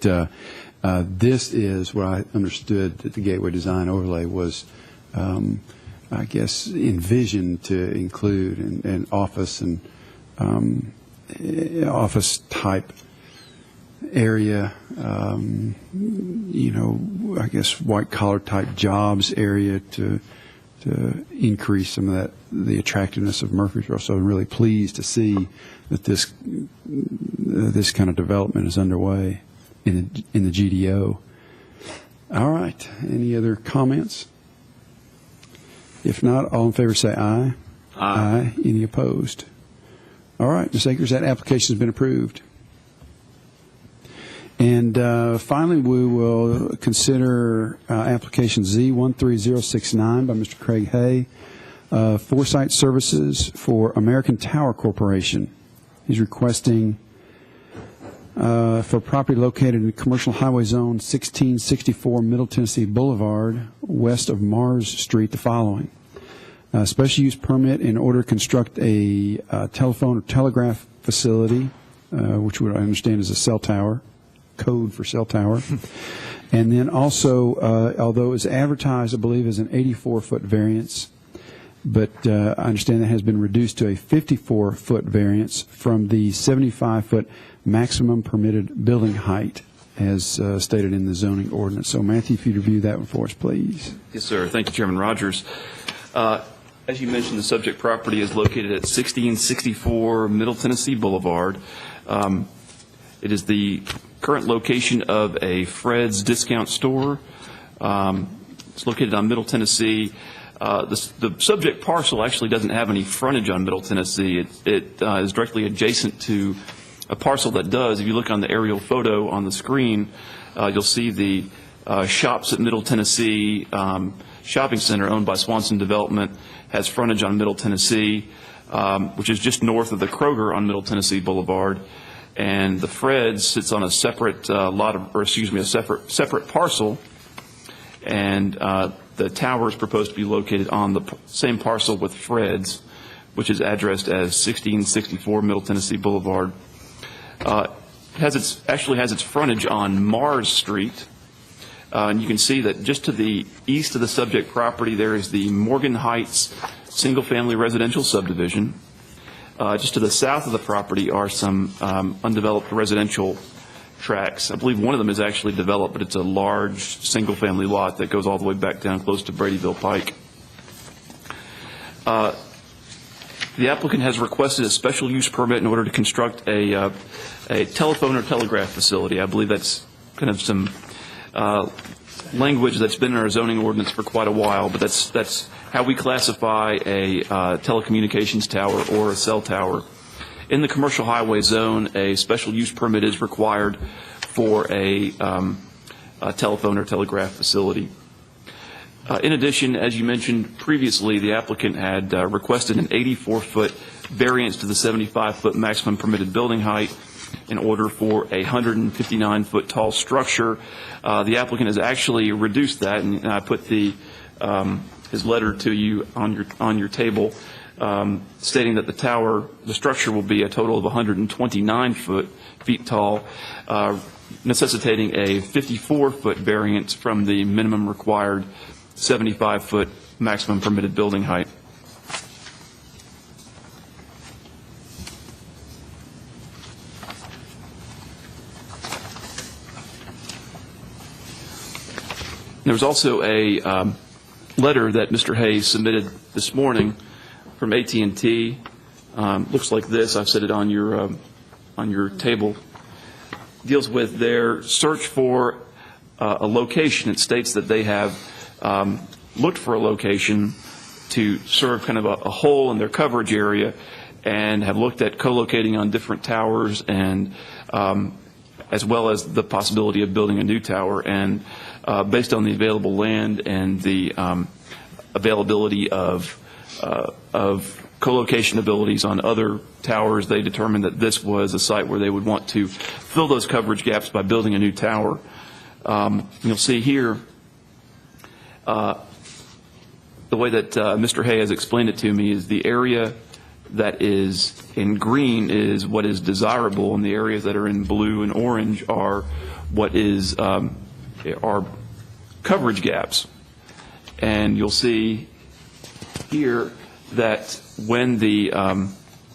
this is what I understood that the Gateway Design Overlay was, I guess, envisioned to include an office and office type area, I guess white collar type jobs area to increase some of that, the attractiveness of Murfreesboro. So I'm really pleased to see that this kind of development is underway in the GDO. All right. Any other comments? If not, all in favor say aye. Aye. Any opposed? All right, Ms. Akers, that application has been approved. And finally, we will consider application Z13069 by Mr. Craig Hay, Foresight Services for American Tower Corporation. He's requesting for property located in Commercial Highway Zone 1664 Middle Tennessee Boulevard, west of Mars Street, the following. Special use permit in order to construct a telephone or telegraph facility, which I understand is a cell tower, code for cell tower. And then also, although it's advertised, I believe, as an 84-foot variance, but I understand that has been reduced to a 54-foot variance from the 75-foot maximum permitted building height as stated in the zoning ordinance. So, Matthew, if you'd review that one for us, please. Yes, sir. Thank you, Chairman Rogers. As you mentioned, the subject property is located at 1664 Middle Tennessee Boulevard. It is the current location of a Fred's discount store. It's located on Middle Tennessee. The subject parcel actually doesn't have any frontage on Middle Tennessee. It is directly adjacent to a parcel that does. If you look on the aerial photo on the screen, you'll see the Shops at Middle Tennessee shopping center owned by Swanson Development has frontage on Middle Tennessee, which is just north of the Kroger on Middle Tennessee Boulevard. And the Fred's sits on a separate separate parcel, and the tower is proposed to be located on the same parcel with Fred's, which is addressed as 1664 Middle Tennessee Boulevard. Actually has its frontage on Mars Street, and you can see that just to the east of the subject property there is the Morgan Heights single-family residential subdivision. Just to the south of the property are some undeveloped residential tracts. I believe one of them is actually developed, but it's a large single-family lot that goes all the way back down close to Bradyville Pike. The applicant has requested a special use permit in order to construct a telephone or telegraph facility. I believe that's kind of some language that's been in our zoning ordinance for quite a while, but that's how we classify a telecommunications tower or a cell tower. In the commercial highway zone, a special use permit is required for a telephone or telegraph facility. In addition, as you mentioned previously, the applicant had requested an 84-foot variance to the 75-foot maximum permitted building height in order for a 159-foot tall structure. The applicant has actually reduced that, and I put his letter to you on your table, stating that the structure will be a total of 129 feet tall, necessitating a 54-foot variance from the minimum required 75-foot maximum permitted building height. There was also a letter that Mr. Hayes submitted this morning from AT&T. Looks like this. I've set it on your table. Deals with their search for a location. It states that they have looked for a location to serve kind of a hole in their coverage area, and have looked at co-locating on different towers, and as well as the possibility of building a new tower. And based on the available land and the availability of co-location abilities on other towers, they determined that this was a site where they would want to fill those coverage gaps by building a new tower. You'll see here the way that Mr. Hay has explained it to me is the area that is in green is what is desirable, and the areas that are in blue and orange are what is are coverage gaps. And you'll see here that when the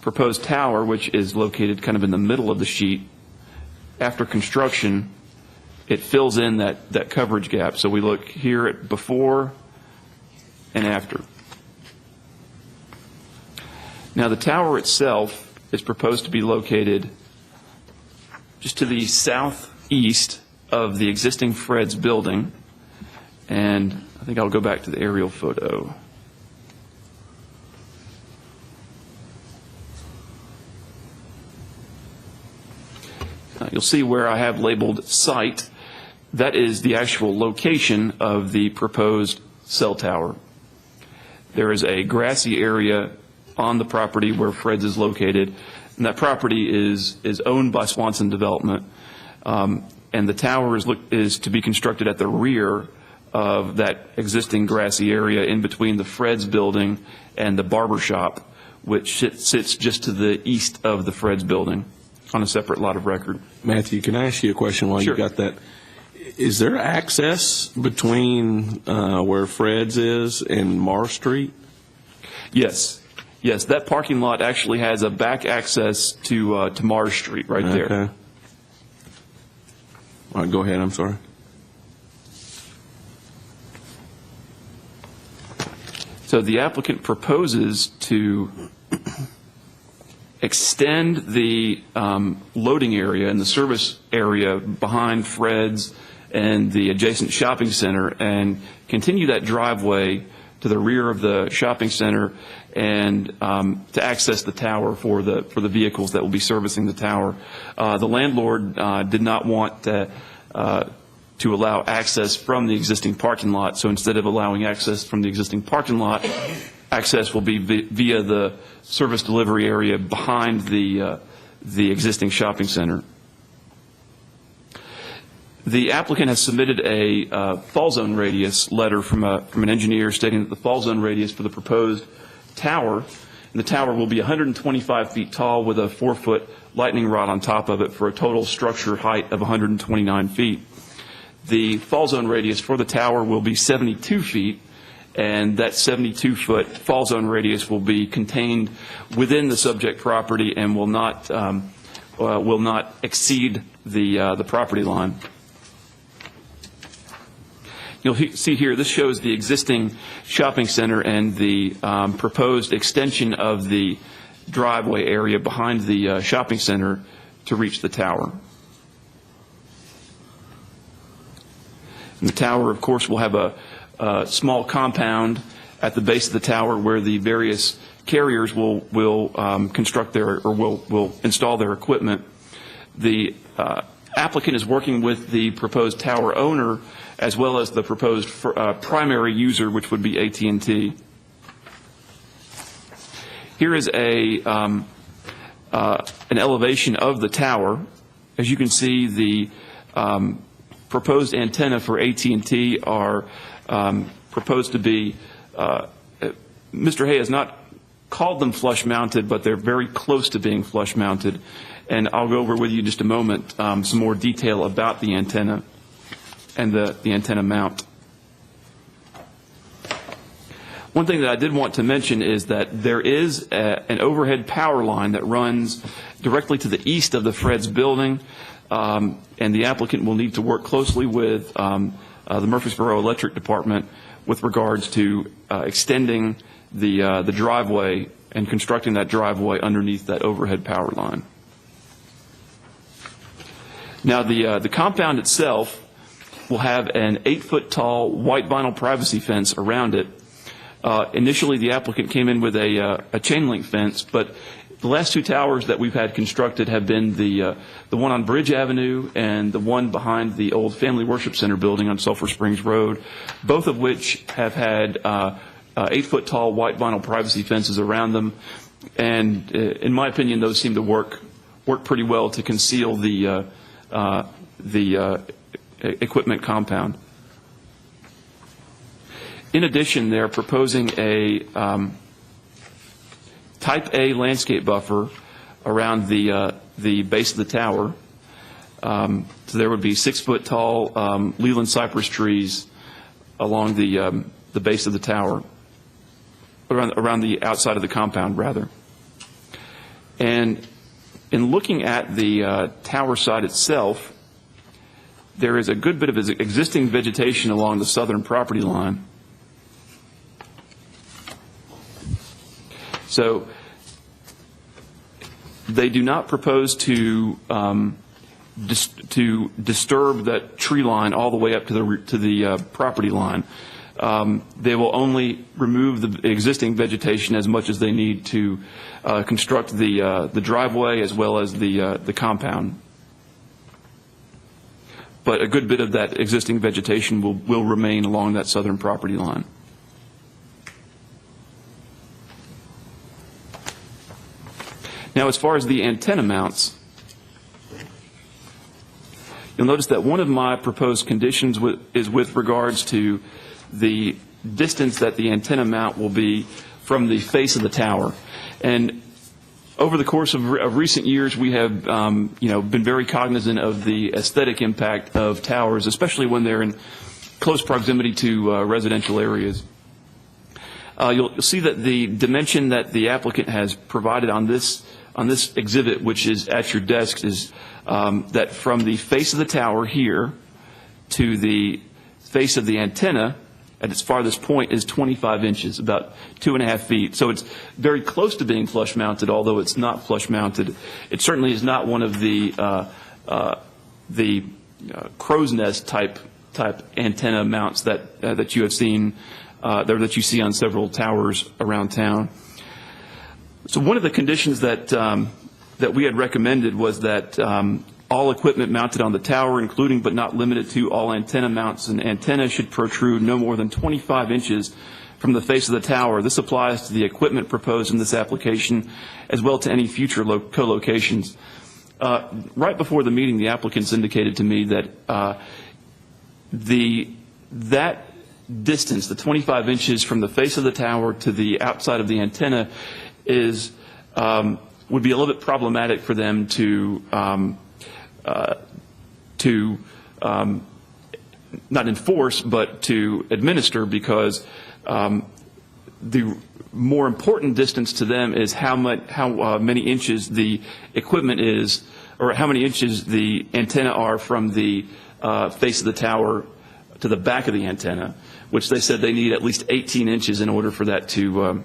proposed tower, which is located kind of in the middle of the sheet, after construction, it fills in that coverage gap. So we look here at before and after. Now the tower itself is proposed to be located just to the southeast of the existing Fred's building, and I think I'll go back to the aerial photo. You'll see where I have labeled site. That is the actual location of the proposed cell tower. There is a grassy area on the property where Fred's is located And that property is owned by Swanson Development. And the tower is to be constructed at the rear of that existing grassy area in between the Fred's building and the barber shop, which sits just to the east of the Fred's building on a separate lot of record. Matthew, can I ask you a question while Sure. you got that? Is there access between where Fred's is and Marr Street? Yes. Yes, that parking lot actually has a back access to Marr Street right there. Okay. All right, go ahead. I'm sorry. So the applicant proposes to extend the loading area and the service area behind Fred's and the adjacent shopping center and continue that driveway to the rear of the shopping center and to access the tower for the vehicles that will be servicing the tower. The landlord did not want to allow access from the existing parking lot, so instead of allowing access from the existing parking lot, access will be via the service delivery area behind the existing shopping center. The applicant has submitted a fall zone radius letter from an engineer stating that the fall zone radius for the proposed tower, and the tower will be 125 feet tall with a 4-foot lightning rod on top of it for a total structure height of 129 feet. The fall zone radius for the tower will be 72 feet, and that 72-foot fall zone radius will be contained within the subject property and will not exceed the property line. You'll see here, this shows the existing shopping center and the proposed extension of the driveway area behind the shopping center to reach the tower. And the tower, of course, will have a small compound at the base of the tower where the various carriers will construct their, or will install their equipment. The applicant is working with the proposed tower owner as well as the proposed primary user, which would be AT&T. Here is an elevation of the tower. As you can see, the proposed antenna for AT&T are proposed to be, Mr. Hay has not called them flush mounted, but they're very close to being flush mounted. And I'll go over with you in just a moment some more detail about the antenna and the antenna mount. One thing that I did want to mention is that there is an overhead power line that runs directly to the east of the Fred's building, and the applicant will need to work closely with the Murfreesboro Electric Department with regards to extending the driveway and constructing that driveway underneath that overhead power line. Now, the compound itself will have an 8-foot tall white vinyl privacy fence around it. Initially, the applicant came in with a chain link fence, but the last two towers that we've had constructed have been the one on Bridge Avenue and the one behind the old Family Worship Center building on Sulphur Springs Road, both of which have had 8-foot tall white vinyl privacy fences around them. And in my opinion, those seem to work pretty well to conceal the equipment compound. In addition, they're proposing a Type A landscape buffer around the base of the tower. So there would be 6-foot tall Leland cypress trees along the base of the tower, around the outside of the compound, rather. And in looking at the tower site itself, there is a good bit of existing vegetation along the southern property line. So they do not propose to disturb that tree line all the way up to the property line. They will only remove the existing vegetation as much as they need to construct the driveway as well as the compound. But a good bit of that existing vegetation will remain along that southern property line. Now, as far as the antenna mounts, you'll notice that one of my proposed conditions is with regards to the distance that the antenna mount will be from the face of the tower. And over the course of recent years, we have been very cognizant of the aesthetic impact of towers, especially when they're in close proximity to residential areas. You'll see that the dimension that the applicant has provided on this exhibit, which is at your desks, is that from the face of the tower here to the face of the antenna at its farthest point is 25 inches, about 2.5 feet. So it's very close to being flush mounted, although it's not flush mounted. It certainly is not one of the crow's nest type antenna mounts that you have seen, that you see on several towers around town. So one of the conditions that we had recommended was that all equipment mounted on the tower, including but not limited to all antenna mounts and antennas, should protrude no more than 25 inches from the face of the tower. This applies to the equipment proposed in this application as well to any future co-locations. Right before the meeting, the applicants indicated to me that that distance, the 25 inches from the face of the tower to the outside of the antenna, would be a little bit problematic for them to not enforce, but to administer, because the more important distance to them is how many inches the equipment is, or how many inches the antenna are from the face of the tower to the back of the antenna, which they said they need at least 18 inches in order for that to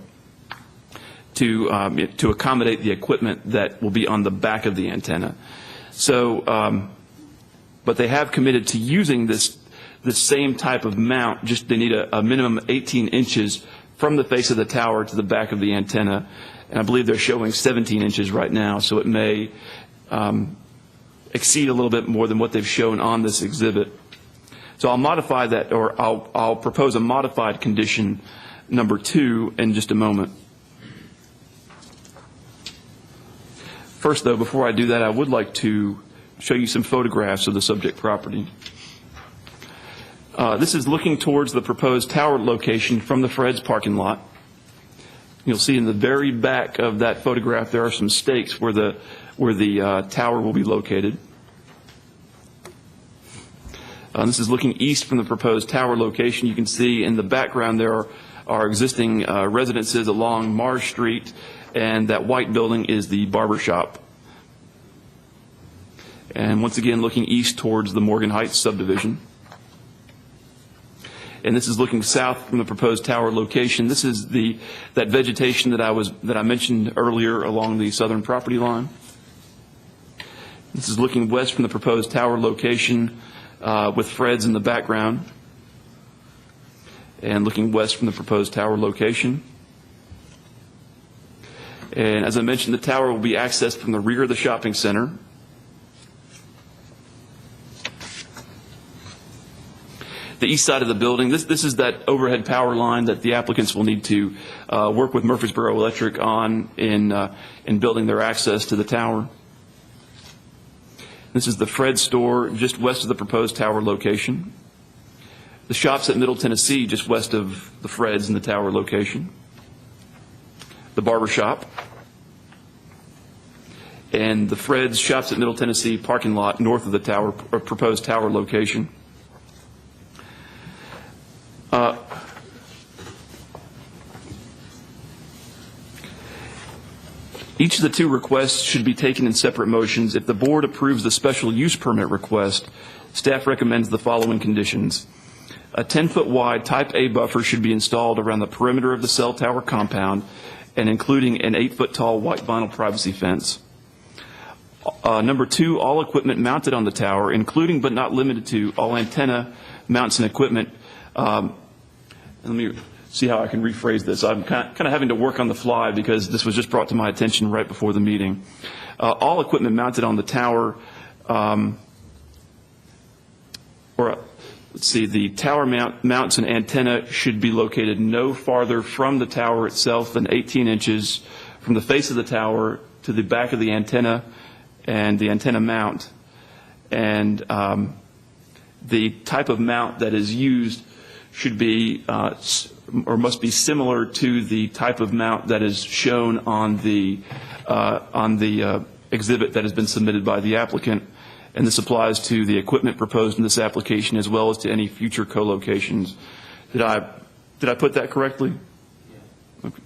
accommodate the equipment that will be on the back of the antenna. So, but they have committed to using this same type of mount. Just they need a minimum of 18 inches from the face of the tower to the back of the antenna, and I believe they're showing 17 inches right now. So it may exceed a little bit more than what they've shown on this exhibit. So I'll modify that, or I'll propose a modified condition number 2 in just a moment. First, though, before I do that, I would like to show you some photographs of the subject property. This is looking towards the proposed tower location from the Fred's parking lot. You'll see in the very back of that photograph there are some stakes where the tower will be located. This is looking east from the proposed tower location. You can see in the background there are existing residences along Mars Street, and that white building is the barber shop. And once again, looking east towards the Morgan Heights subdivision. And this is looking south from the proposed tower location. This is that vegetation that I mentioned earlier along the southern property line. This is looking west from the proposed tower location, with Fred's in the background, and looking west from the proposed tower location. And as I mentioned, the tower will be accessed from the rear of the shopping center. The east side of the building, this is that overhead power line that the applicants will need to work with Murfreesboro Electric on in building their access to the tower. This is the Fred store just west of the proposed tower location. The shops at Middle Tennessee just west of the Fred's and the tower location. The barber shop. And the Fred's shops at Middle Tennessee parking lot north of the tower, or proposed tower location. Each of the 2 requests should be taken in separate motions. If the board approves the special use permit request, staff recommends the following conditions. A 10-foot wide type A buffer should be installed around the perimeter of the cell tower compound, and including an 8-foot tall white vinyl privacy fence. Number 2, all equipment mounted on the tower, including but not limited to all antenna mounts and equipment. Let me see how I can rephrase this. I'm kind of having to work on the fly because this was just brought to my attention right before the meeting. All equipment mounted on the tower, the tower mounts and antenna should be located no farther from the tower itself than 18 inches from the face of the tower to the back of the antenna and the antenna mount. And the type of mount that is used should be or must be similar to the type of mount that is shown on the exhibit that has been submitted by the applicant. And this applies to the equipment proposed in this application as well as to any future co-locations. Did I put that correctly? Okay.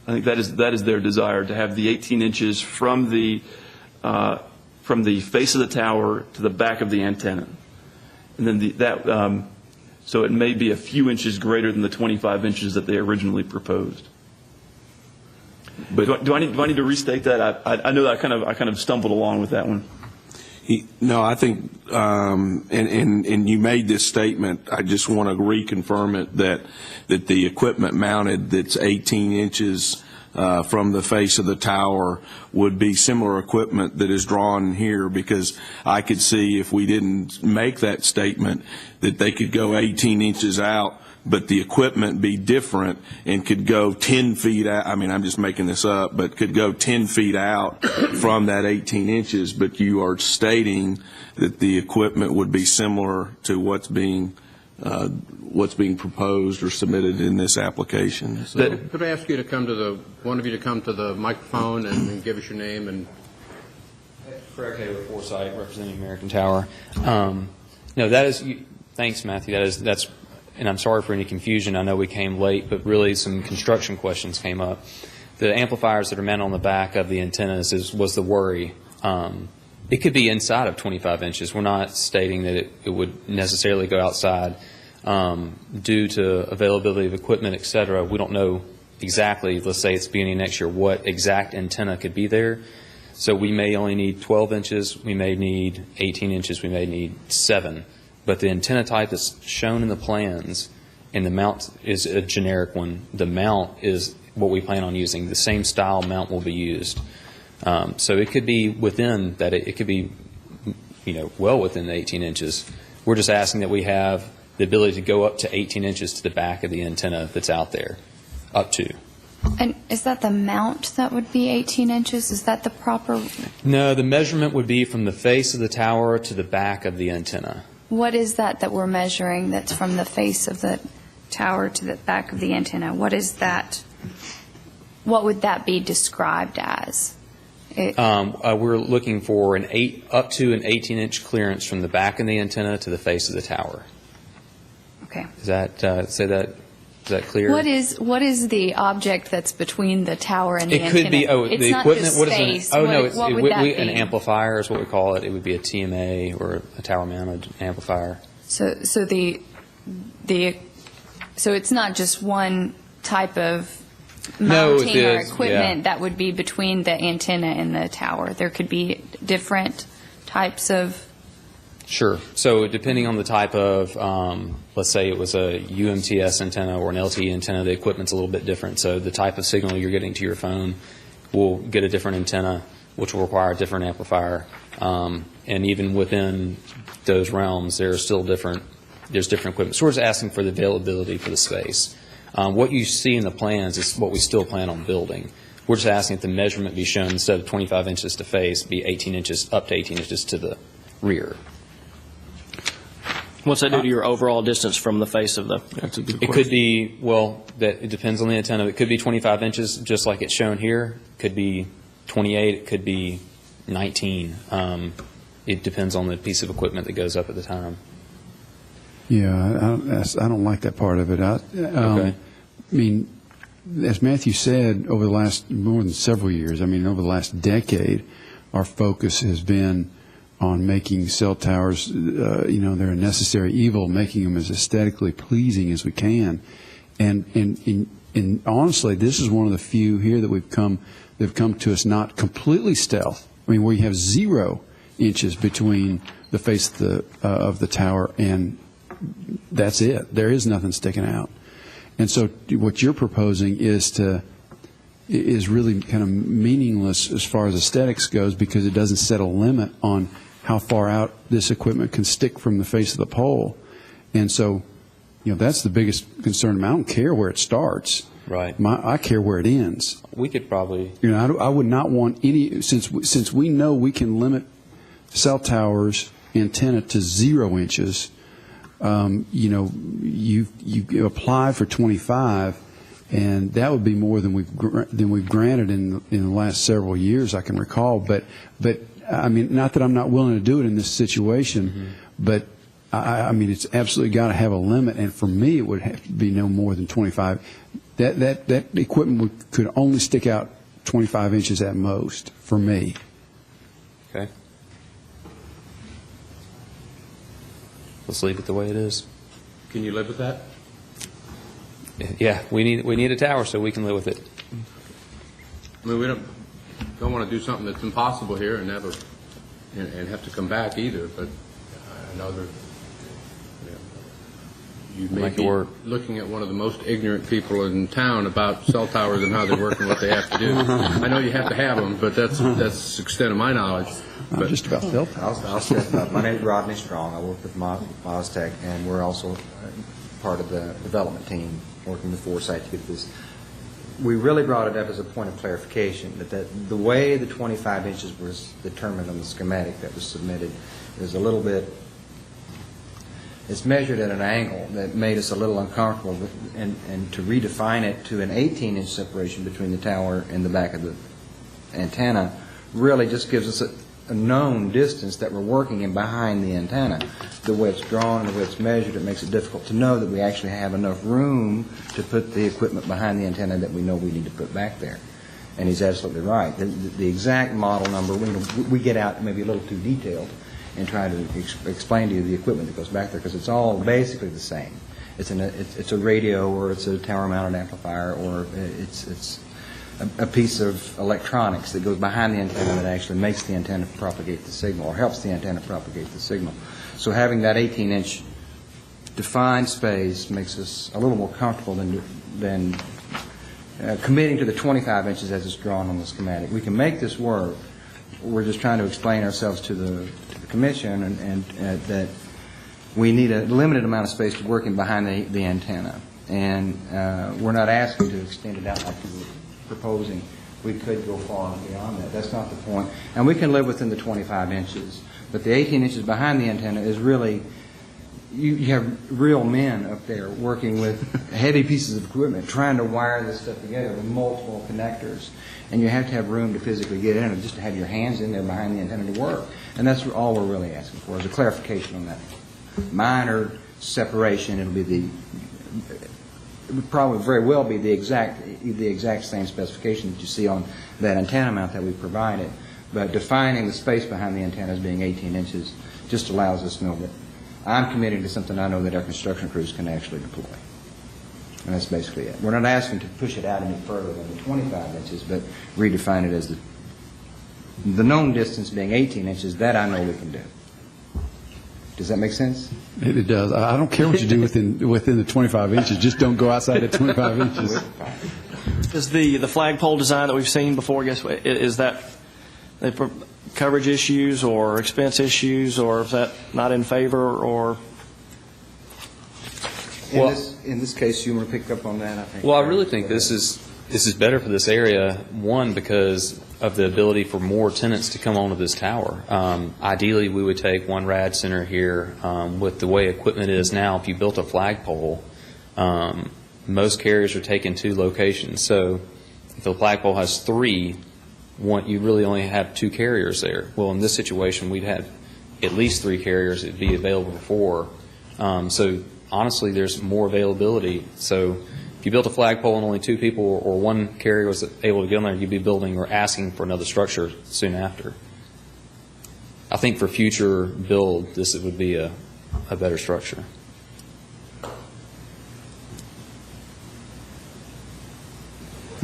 I think that is their desire, to have the 18 inches from the face of the tower to the back of the antenna. And then so it may be a few inches greater than the 25 inches that they originally proposed. But do I need to restate that? I know that I kind of stumbled along with that one. No, I think, and you made this statement, I just want to reconfirm it, that the equipment mounted that's 18 inches from the face of the tower would be similar equipment that is drawn here, because I could see if we didn't make that statement that they could go 18 inches out, but the equipment be different and could go 10 feet out. I mean, I'm just making this up, but could go 10 feet out from that 18 inches. But you are stating that the equipment would be similar to what's being proposed or submitted in this application. So. Could I ask you to come to one of you to come to the microphone and give us your name and. Craig Hayward, Foresight, representing American Tower. No, that is. Thanks, Matthew. That's. And I'm sorry for any confusion. I know we came late, but really some construction questions came up. The amplifiers that are mounted on the back of the antennas was the worry. It could be inside of 25 inches. We're not stating that it would necessarily go outside due to availability of equipment, et cetera. We don't know exactly, let's say it's beginning next year, what exact antenna could be there. So we may only need 12 inches. We may need 18 inches. We may need 7. But the antenna type that's shown in the plans, and the mount is a generic one. The mount is what we plan on using. The same style mount will be used. So it could be within that. It could be, well within the 18 inches. We're just asking that we have the ability to go up to 18 inches to the back of the antenna that's out there, up to. And is that the mount that would be 18 inches? Is that the proper? No, the measurement would be from the face of the tower to the back of the antenna. What is that we're measuring that's from the face of the tower to the back of the antenna? What is that? What would that be described as? We're looking for up to an 18-inch clearance from the back of the antenna to the face of the tower. Okay. Is that clear? What is the object that's between the tower and the antenna? It could be, it's the not equipment. Just what space. Is an, what would that be? An amplifier is what we call it. It would be a TMA or a tower-mounted amplifier. So it's not just one type of mounting or equipment that would be between the antenna and the tower. There could be different types of. Sure. So depending on the type of, let's say it was a UMTS antenna or an LTE antenna, the equipment's a little bit different. So the type of signal you're getting to your phone will get a different antenna, which will require a different amplifier. And even within those realms, there's different equipment. So we're just asking for the availability for the space. What you see in the plans is what we still plan on building. We're just asking that the measurement be shown, instead of 25 inches to face, be 18 inches, up to 18 inches to the rear. What's that do to your overall distance from the face of the? That's a good It question. could be, it depends on the antenna. It could be 25 inches, just like it's shown here. It could be 28. It could be 19. It depends on the piece of equipment that goes up at the time. Yeah, I don't like that part of it. Okay. I mean, as Matthew said, over the last more than several years, over the last decade, our focus has been on making cell towers, they're a necessary evil, making them as aesthetically pleasing as we can. And honestly, this is one of the few here that they've come to us not completely stealth. Where you have 0 inches between the face of the tower and that's it. There is nothing sticking out. And so what you're proposing is really kind of meaningless as far as aesthetics goes, because it doesn't set a limit on how far out this equipment can stick from the face of the pole. And so, that's the biggest concern. I don't care where it starts. Right. I care where it ends. We could probably, You know, I would not want any, since we know we can limit cell towers antenna to 0 inches, you know, you apply for 25, and that would be more than we've granted in the last several years, I can recall. But I mean, not that I'm not willing to do it in this situation, but I mean, it's absolutely got to have a limit, and for me, it would have to be no more than 25. That equipment could only stick out 25 inches at most for me. okay. Let's leave it the way it is. Can you live with that? Yeah, we need a tower so we can live with it. I mean, we don't want to do something that's impossible here and have to come back either, but I know that you may Make it be work. looking at one of the most ignorant people in town about cell towers and how they work and what they have to do. I know you have to have them, but that's the extent of my knowledge. Not just about cell towers. I'll stress that. My name is Rodney Strong. I work with MozTech, and we're also part of the development team working with Foresight to get this. We really brought it up as a point of clarification that the way the 25 inches was determined on the schematic that was submitted is a little bit, it's measured at an angle that made us a little uncomfortable, and to redefine it to an 18-inch separation between the tower and the back of the antenna really just gives us a known distance that we're working in behind the antenna. The way it's drawn and the way it's measured, it makes it difficult to know that we actually have enough room to put the equipment behind the antenna that we know we need to put back there. And he's absolutely right. The exact model number, we get out maybe a little too detailed and try to explain to you the equipment that goes back there, because it's all basically the same. It's a radio, or it's a tower-mounted amplifier, or it's a piece of electronics that goes behind the antenna that actually makes the antenna propagate the signal, or helps the antenna propagate the signal. So having that 18-inch defined space makes us a little more comfortable than committing to the 25 inches as it's drawn on the schematic. We can make this work. We're just trying to explain ourselves to the Commission and that we need a limited amount of space to work in behind the antenna. And we're not asking to extend it out like you were proposing. We could go far beyond that. That's not the point. And we can live within the 25 inches. But the 18 inches behind the antenna is really, you have real men up there working with heavy pieces of equipment, trying to wire this stuff together with multiple connectors. And you have to have room to physically get in, and just to have your hands in there behind the antenna to work. And that's all we're really asking for, is a clarification on that minor separation. It would probably very well be the exact same specification that you see on that antenna mount that we provided. But defining the space behind the antenna as being 18 inches just allows us to know that I'm committing to something I know that our construction crews can actually deploy. And that's basically it. We're not asking to push it out any further than the 25 inches, but redefine it as the known distance being 18 inches. That I know we can do. Does that make sense? It does. I don't care what you do within the 25 inches. Just don't go outside the 25 inches. Is the flagpole design that we've seen before, is that coverage issues or expense issues, or is that not in favor, or? In this case, you want to pick up on that, I think. Well, I really think this is better for this area, one, because of the ability for more tenants to come onto this tower. Ideally, we would take one rad center here. With the way equipment is now, if you built a flagpole, most carriers are taking 2 locations. So if the flagpole has 3, you really only have 2 carriers there. Well, in this situation, we'd have at least 3 carriers. It'd be available for 4. So honestly, there's more availability. So if you built a flagpole and only 2 people or 1 carrier was able to get on there, you'd be building or asking for another structure soon after. I think for future build, this would be a better structure.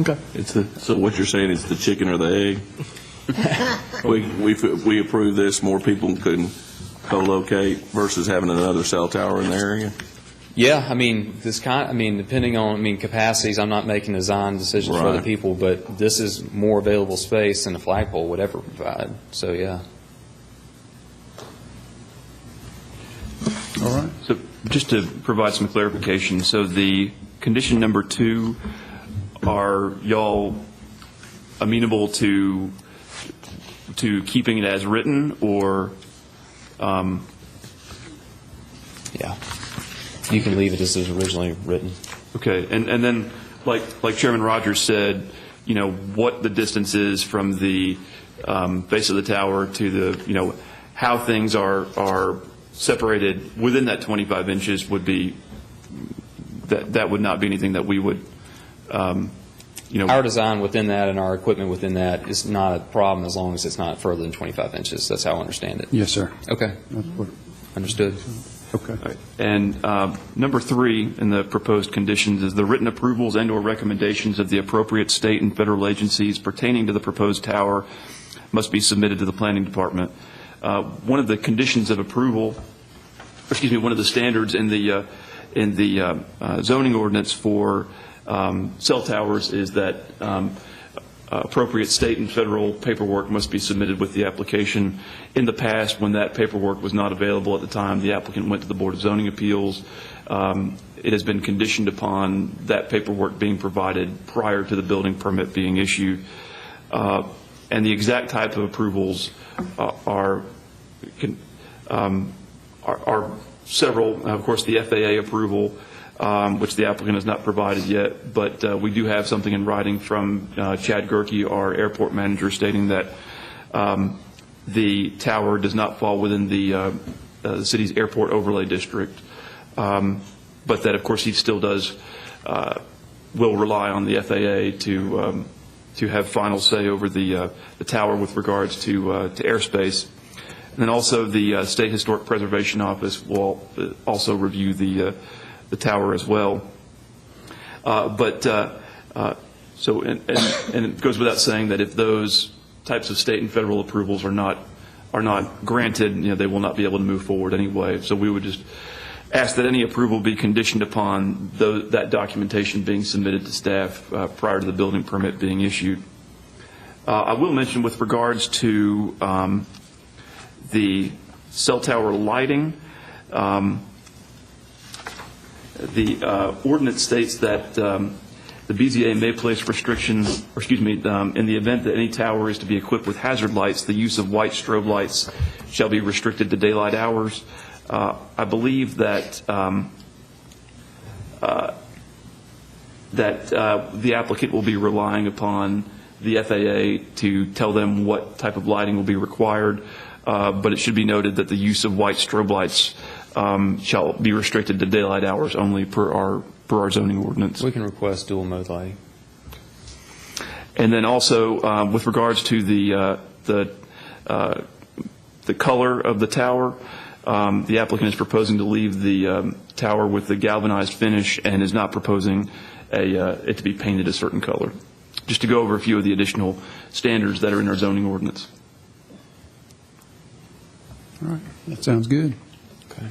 Okay. So what you're saying is the chicken or the egg? we approve this, more people can co-locate versus having another cell tower in the area? Yeah, depending on capacities, I'm not making design decisions for other people, but this is more available space than a flagpole would ever provide. So yeah. All right. So just to provide some clarification, so the condition number 2 are y'all amenable to keeping it as written, or? Yeah. You can leave it as it was originally written. Okay, and then, like Chairman Rogers said, what the distance is from the base of the tower to the, how things are separated within that 25 inches would be, that would not be anything that we would, Our design within that and our equipment within that is not a problem as long as it's not further than 25 inches. That's how I understand it. Yes, sir. Okay. Understood. Okay. Right. And number 3 in the proposed conditions is the written approvals and/or recommendations of the appropriate state and federal agencies pertaining to the proposed tower must be submitted to the planning department. One of the conditions of approval, one of the standards in the zoning ordinance for cell towers is that appropriate state and federal paperwork must be submitted with the application. In the past, when that paperwork was not available at the time, the applicant went to the Board of Zoning Appeals. It has been conditioned upon that paperwork being provided prior to the building permit being issued. And the exact type of approvals are several. Of course, the FAA approval, which the applicant has not provided yet, but we do have something in writing from Chad Gerke, our airport manager, stating that the tower does not fall within the city's airport overlay district, but that, of course, he still will rely on the FAA to have final say over the tower with regards to airspace. And then also the State Historic Preservation Office will also review the tower as well. So it goes without saying that if those types of state and federal approvals are not granted, they will not be able to move forward anyway. So we would just ask that any approval be conditioned upon that documentation being submitted to staff prior to the building permit being issued. I will mention with regards to the cell tower lighting, the ordinance states that the BZA may place restrictions, in the event that any tower is to be equipped with hazard lights, the use of white strobe lights shall be restricted to daylight hours. I believe that the applicant will be relying upon the FAA to tell them what type of lighting will be required, but it should be noted that the use of white strobe lights shall be restricted to daylight hours only per our zoning ordinance. We can request dual mode lighting. And then also with regards to the color of the tower, the applicant is proposing to leave the tower with the galvanized finish and is not proposing it to be painted a certain color. Just to go over a few of the additional standards that are in our zoning ordinance. All right. That sounds good. Okay.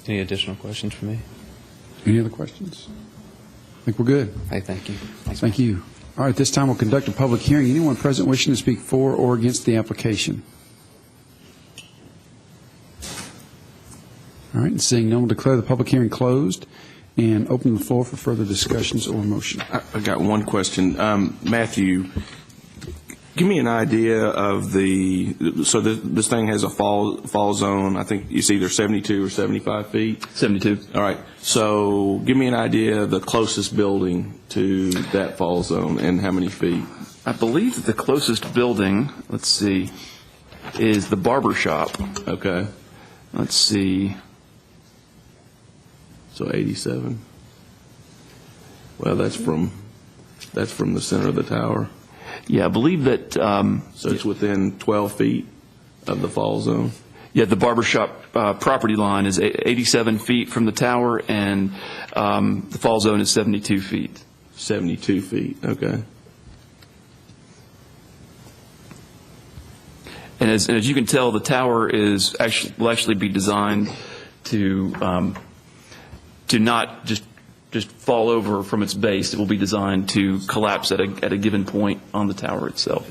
Any additional questions for me? Any other questions? I think we're good. Hey, thank you. Thanks, Thank you. All right, this time we'll conduct a public hearing. Anyone present wishing to speak for or against the application? All right, and seeing none, we'll declare the public hearing closed and open the floor for further discussions or motion. I got one question. Matthew, give me an idea of so this thing has a fall zone, I think it's either 72 or 75 feet? 72. All right. So give me an idea of the closest building to that fall zone and how many feet? I believe that the closest building, let's see, is the barber shop. Okay. Let's see. So 87. Well, that's from the center of the tower. Yeah, I believe that. So it's within 12 feet of the fall zone? Yeah, the barbershop property line is 87 feet from the tower, and the fall zone is 72 feet. 72 feet, okay. And as you can tell, the tower will actually be designed to not just fall over from its base. It will be designed to collapse at a given point on the tower itself.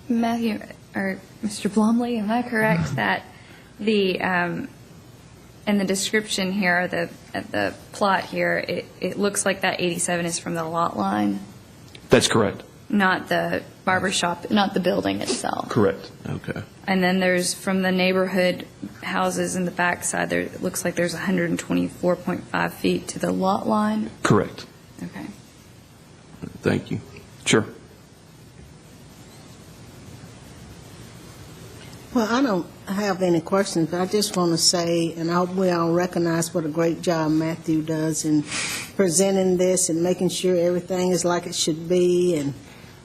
Matthew, or Mr. Blumley, am I correct that the in the description here, the plot here, it looks like that 87 is from the lot line, That's correct. not the barber shop, not the building itself. Correct. Okay. And then there's, from the neighborhood houses in the backside, there, it looks like there's 124.5 feet to the lot line. Correct. Okay. Thank you. Sure. Well, I don't have any questions, but I just want to say, and I hope we all recognize what a great job Matthew does in presenting this and making sure everything is like it should be, and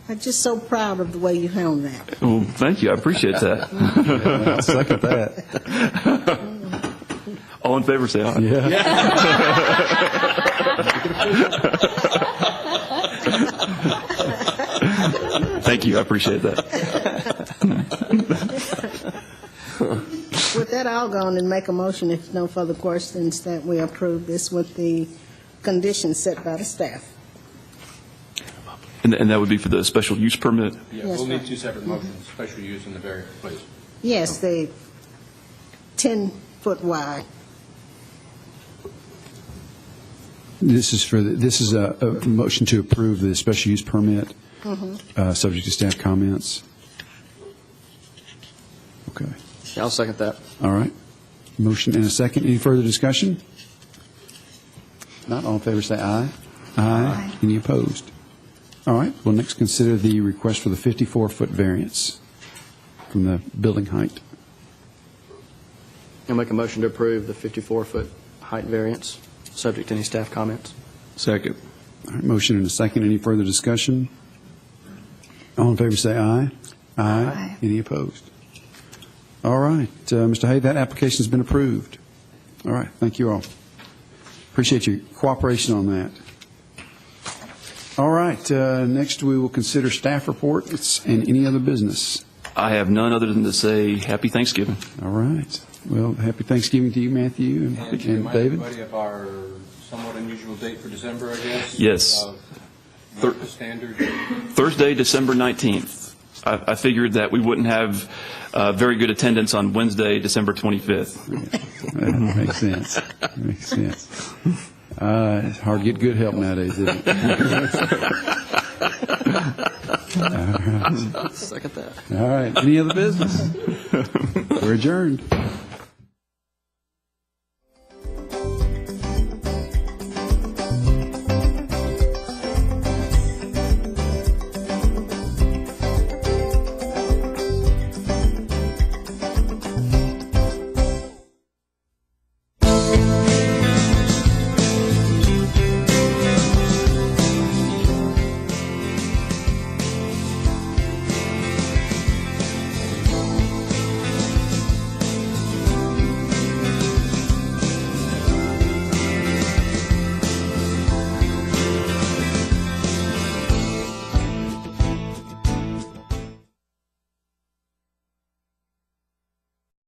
I'm just so proud of the way you handled that. Well, thank you. I appreciate that. I'll second that. All in favor, say aye. Thank you. I appreciate that. With that, I'll go on and make a motion, if no further questions, that we approve this with the conditions set by the staff. And that would be for the special use permit? Yeah, Yes, we'll sir. need two separate motions, special use and the variance, please. Yes, the 10-foot wide. This is a motion to approve the special use permit, subject to staff comments. Okay. Yeah, I'll second that. All right. Motion and a second. Any further discussion? Not all in favor, say aye. Aye. Any opposed? All right. We'll next consider the request for the 54-foot variance from the building height. I'll make a motion to approve the 54-foot height variance, subject to any staff comments. Second. All right. Motion and a second. Any further discussion? All in favor, say aye. Aye. Any opposed? All right. Mr. Hay, that application has been approved. All right. Thank you all. Appreciate your cooperation on that. All right. Next, we will consider staff reports and any other business. I have none other than to say happy Thanksgiving. All right. Well, happy Thanksgiving to you, Matthew, and Remind David. everybody of our somewhat unusual date for December, I guess? Yes. Not the standard. Thursday, December 19th. I figured that we wouldn't have very good attendance on Wednesday, December 25th. That makes sense. Makes sense. It's hard to get good help nowadays, isn't it? Second that. All right. Any other business? We're adjourned.